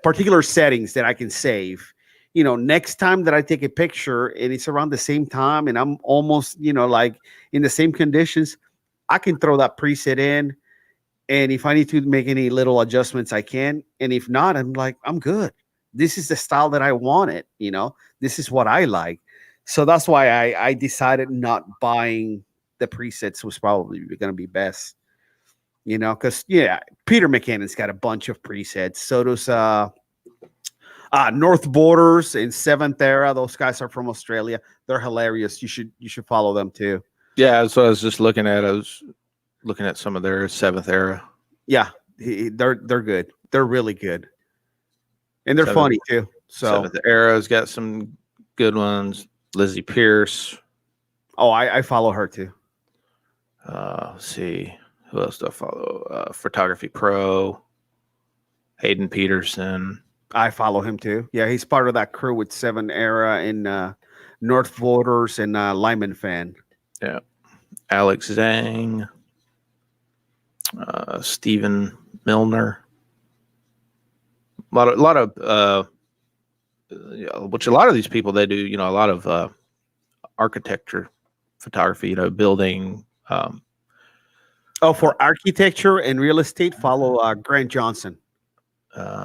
particular settings that I can save. Next time that I take a picture and it's around the same time and I'm almost like in the same conditions, I can throw that preset in, and if I need to make any little adjustments, I can. And if not, I'm like, I'm good. This is the style that I wanted. This is what I like. So that's why I decided not buying the presets was probably going to be best. Because Peter McKinnon's got a bunch of presets. So does North Borders and Seventh Era. Those guys are from Australia. They're hilarious. You should follow them too. Yeah, so I was just looking at. I was looking at some of their Seventh Era. Yeah, they're good. They're really good, and they're funny too. So Seventh Era's got some good ones. Lizzie Pierce. Oh, I follow her too. Let's see. Who else do I follow? Photography Pro. Hayden Peterson. I follow him too. Yeah, he's part of that crew with Seven Era and North Borders and Lyman Fan. Yeah. Alex Zhang. Stephen Milner. A lot of which a lot of these people, they do, a lot of architecture photography, building. For architecture and real estate, follow Grant Johnson.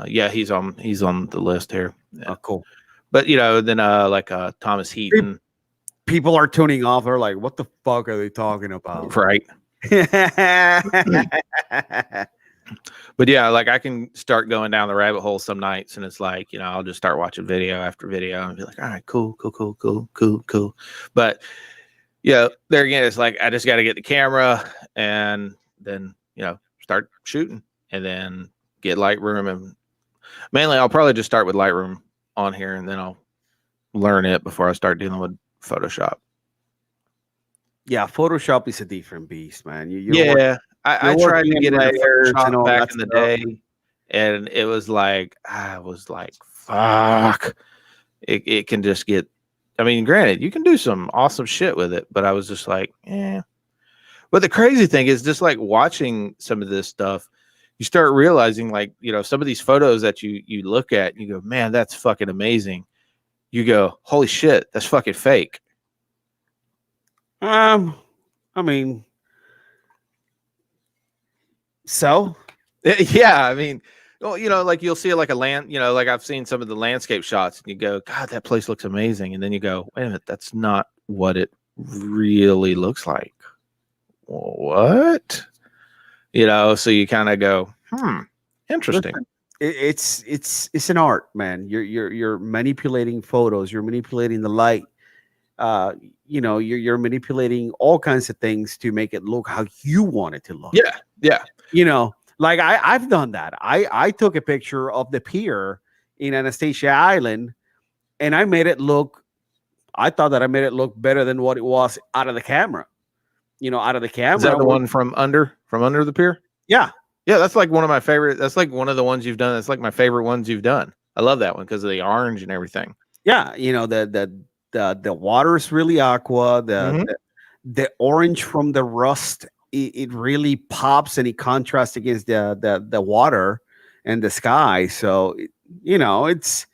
Yeah, he's on the list here. Yeah. Oh, cool. But then like Thomas Heaton. People are tuning off. They're like, "What the fuck are they talking about?" Right. But yeah, like I can start going down the rabbit hole some nights, and it's like, I'll just start watching video after video and be like, all right, cool. But yeah, there again, it's like I just got to get the camera and then start shooting, and then get Lightroom, and mainly I'll probably just start with Lightroom on here, and then I'll learn it before I start dealing with Photoshop. Yeah, Photoshop is a different beast, man. I tried to get into Photoshop back in the day, and it was like, I was like, fuck. It can just get, I mean, granted, you can do some awesome shit with it, but I was just like, eh. But the crazy thing is, just like watching some of this stuff, you start realizing, like, some of these photos that you look at, and you go, man, that's fucking amazing. You go, holy shit, that's fucking fake. I mean, so yeah, I mean, like you'll see like a land, like I've seen some of the landscape shots, and you go, God, that place looks amazing, and then you go, wait a minute, that's not what it really looks like. What? So you kind of go, interesting. It's an art, man. You're manipulating photos. You're manipulating the light. You're manipulating all kinds of things to make it look how you want it to look. Yeah. Like I've done that. I took a picture of the pier in Anastasia Island, and I thought that I made it look better than what it was out of the camera. Out of the camera. Is that the one from under the pier? Yeah. Yeah, that's like one of my favorite. That's like one of the ones you've done. That's like my favorite ones you've done. I love that one because of the orange and everything. Yeah, the water is really aqua. The orange from the rust, it really pops and it contrasts against the water and the sky. So that's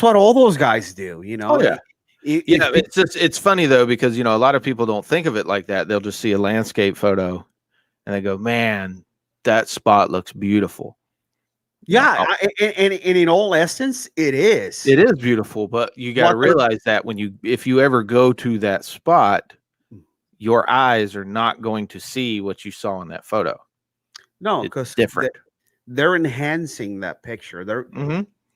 what all those guys do. Oh, yeah. It's funny though, because a lot of people don't think of it like that. They'll just see a landscape photo and they go, man, that spot looks beautiful. Yeah, and in all essence, it is. It is beautiful, but you got to realize that if you ever go to that spot, your eyes are not going to see what you saw in that photo. No, because different. They're enhancing that picture.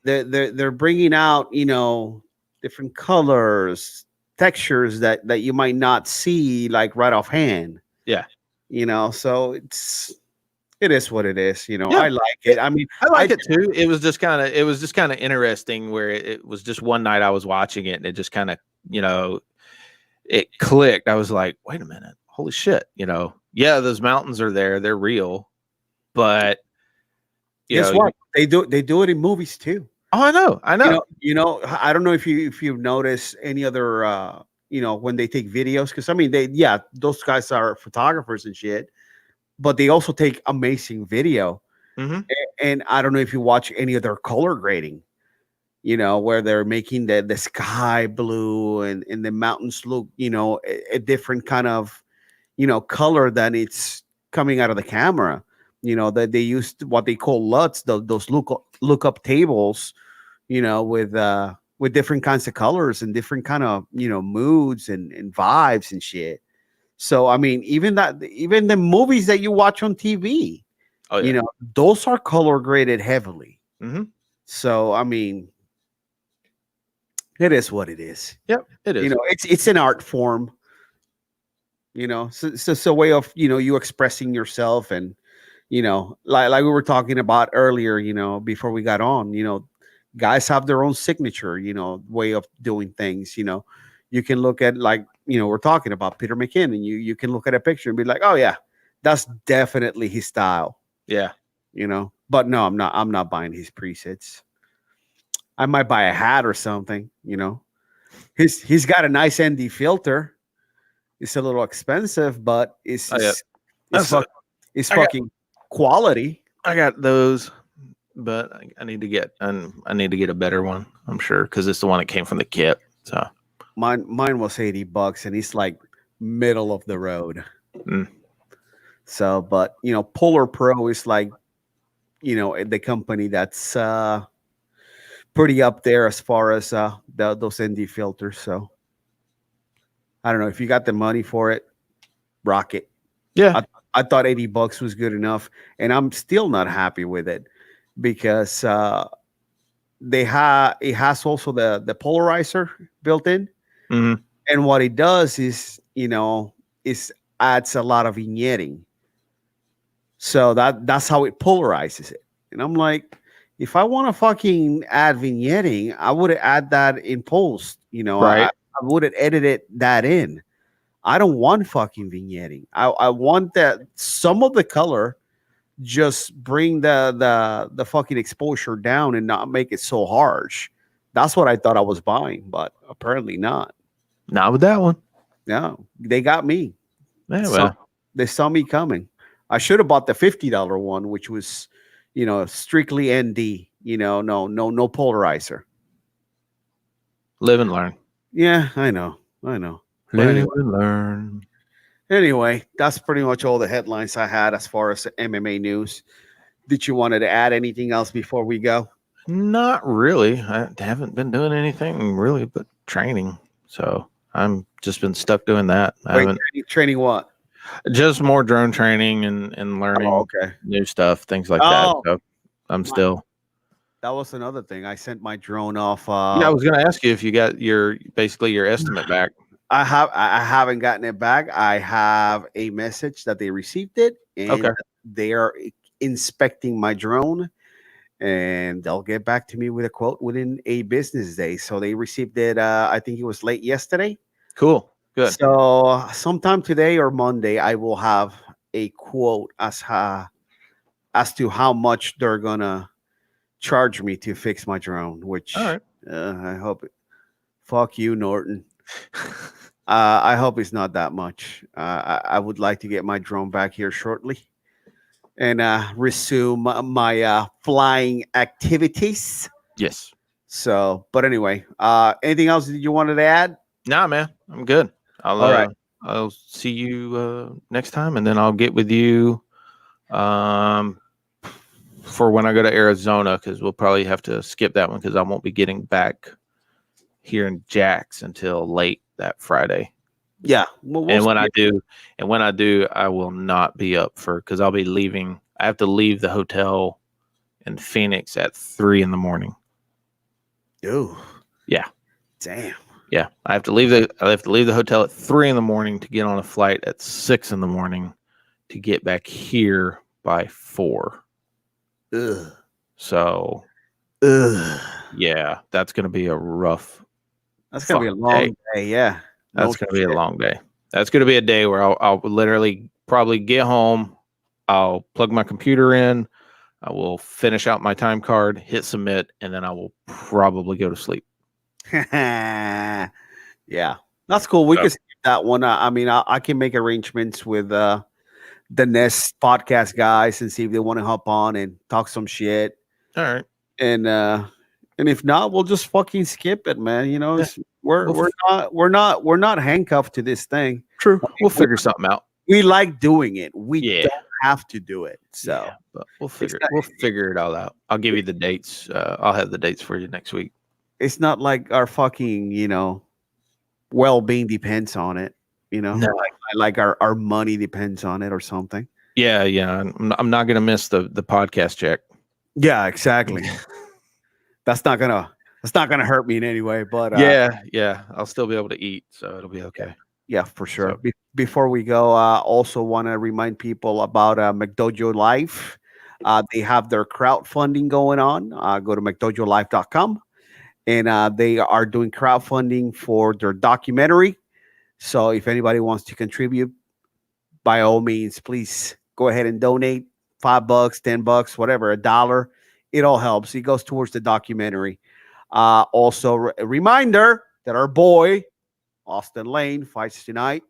They're bringing out different colors, textures that you might not see like right offhand. Yeah, so it is what it is. Yeah. I like it. I mean, I like it too. It was just kind of interesting where it was just one night I was watching it and it just kind of, it clicked. I was like, wait a minute, holy shit. Yeah, those mountains are there. They're real, but guess what? They do it in movies too. Oh, I know. I don't know if you've noticed any other, when they take videos, because I mean, those guys are photographers and shit, but they also take amazing video. Mm-hmm. And I don't know if you watch any of their color grading, where they're making the sky blue and the mountains look, a different kind of, color than it's coming out of the camera. That they used what they call LUTs, those lookup tables, with different kinds of colors and different kind of moods and vibes and shit. So I mean, even the movies that you watch on TV, Oh yeah. those are color graded heavily. Mm-hmm. So I mean, it is what it is. Yep, it is. It's an art form. So it's a way of you expressing yourself, and like we were talking about earlier, before we got on, guys have their own signature, way of doing things. You can look at, like, we're talking about Peter McKinnon. You can look at a picture and be like, oh yeah, that's definitely his style. Yeah. But no, I'm not buying his presets. I might buy a hat or something. He's got a nice ND filter. It's a little expensive, but it's fucking quality. I got those, but I need to get a better one. I'm sure, because it's the one that came from the kit. So mine was $80, and it's like middle of the road. Mm. So, but Polar Pro is like the company that's pretty up there as far as those ND filters. So I don't know, if you got the money for it, rock it. Yeah. I thought $80 was good enough, and I'm still not happy with it, because it has also the polarizer built in. Mm-hmm. And what it does is adds a lot of vignetting. So that's how it polarizes it. And I'm like, if I want to fucking add vignetting, I would add that in post. Right. I would have edited that in. I don't want fucking vignetting. I want that some of the color just bring the fucking exposure down and not make it so harsh. That's what I thought I was buying, but apparently not. Not with that one. No, they got me. Yeah, well. They saw me coming. I should have bought the $50 one, which was, strictly ND. No polarizer. Live and learn. Yeah, I know. Live and learn. Anyway, that's pretty much all the headlines I had as far as MMA news. Did you want to add anything else before we go? Not really. I haven't been doing anything really but training. So I'm just been stuck doing that. I haven't training what? Just more drone training and learning new stuff, things like that. So I'm still. That was another thing. I sent my drone off. Yeah, I was going to ask you if you got your estimate back. I haven't gotten it back. I have a message that they received it, and they are inspecting my drone, and they'll get back to me with a quote within a business day. So they received it. I think it was late yesterday. Cool. Good. So sometime today or Monday, I will have a quote as to how much they're gonna charge me to fix my drone. Which I hope. Fuck you, Norton. I hope it's not that much. I would like to get my drone back here shortly and resume my flying activities. Yes. So, but anyway, anything else that you wanted to add? Nah, man, I'm good. All right. I'll see you next time, and then I'll get with you for when I go to Arizona, because we'll probably have to skip that one because I won't be getting back here in Jax until late that Friday. Yeah. And when I do, I will not be up because I'll be leaving. I have to leave the hotel in Phoenix at 3 a.m. Ooh. Yeah. Damn. Yeah. I have to leave the hotel at 3 a.m. to get on a flight at 6 a.m. to get back here by 4. Ugh. So yeah, that's gonna be a rough. That's gonna be a long day. Yeah. That's going to be a long day. That's going to be a day where I'll literally probably get home. I'll plug my computer in. I will finish out my time card, hit submit, and then I will probably go to sleep. Yeah. That's cool. We can skip that one. I mean, I can make arrangements with the Nest podcast guys and see if they want to hop on and talk some shit. All right. And if not, we'll just fucking skip it, man. We're not handcuffed to this thing. True. We'll figure something out. we like doing it. We Yeah. don't have to do it. So Yeah, but we'll not- figure it all out. I'll give you the dates. I'll have the dates for you next week. it's not like our fucking, well-being depends on it. No. Like our money depends on it or something. Yeah. I'm not gonna miss the podcast check. Yeah, exactly. That's not gonna hurt me in any way. But Yeah. I'll still be able to eat, so it'll be okay. yeah, for sure. So- Before we go, also want to remind people about McDojo Life. They have their crowdfunding going on. Go to McDojoLife.com, and they are doing crowdfunding for their documentary. So if anybody wants to contribute, by all means, please go ahead and donate $5, $10, whatever, $1. It all helps. It goes towards the documentary. Also, a reminder that our boy Austin Lane fights tonight,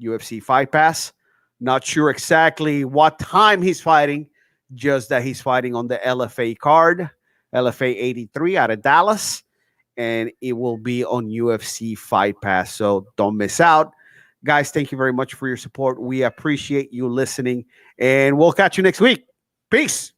UFC Fight Pass. Not sure exactly what time he's fighting, just that he's fighting on the LFA card, LFA 83 out of Dallas, and it will be on UFC Fight Pass. So don't miss out. Guys, thank you very much for your support. We appreciate you listening, and we'll catch you next week. Peace.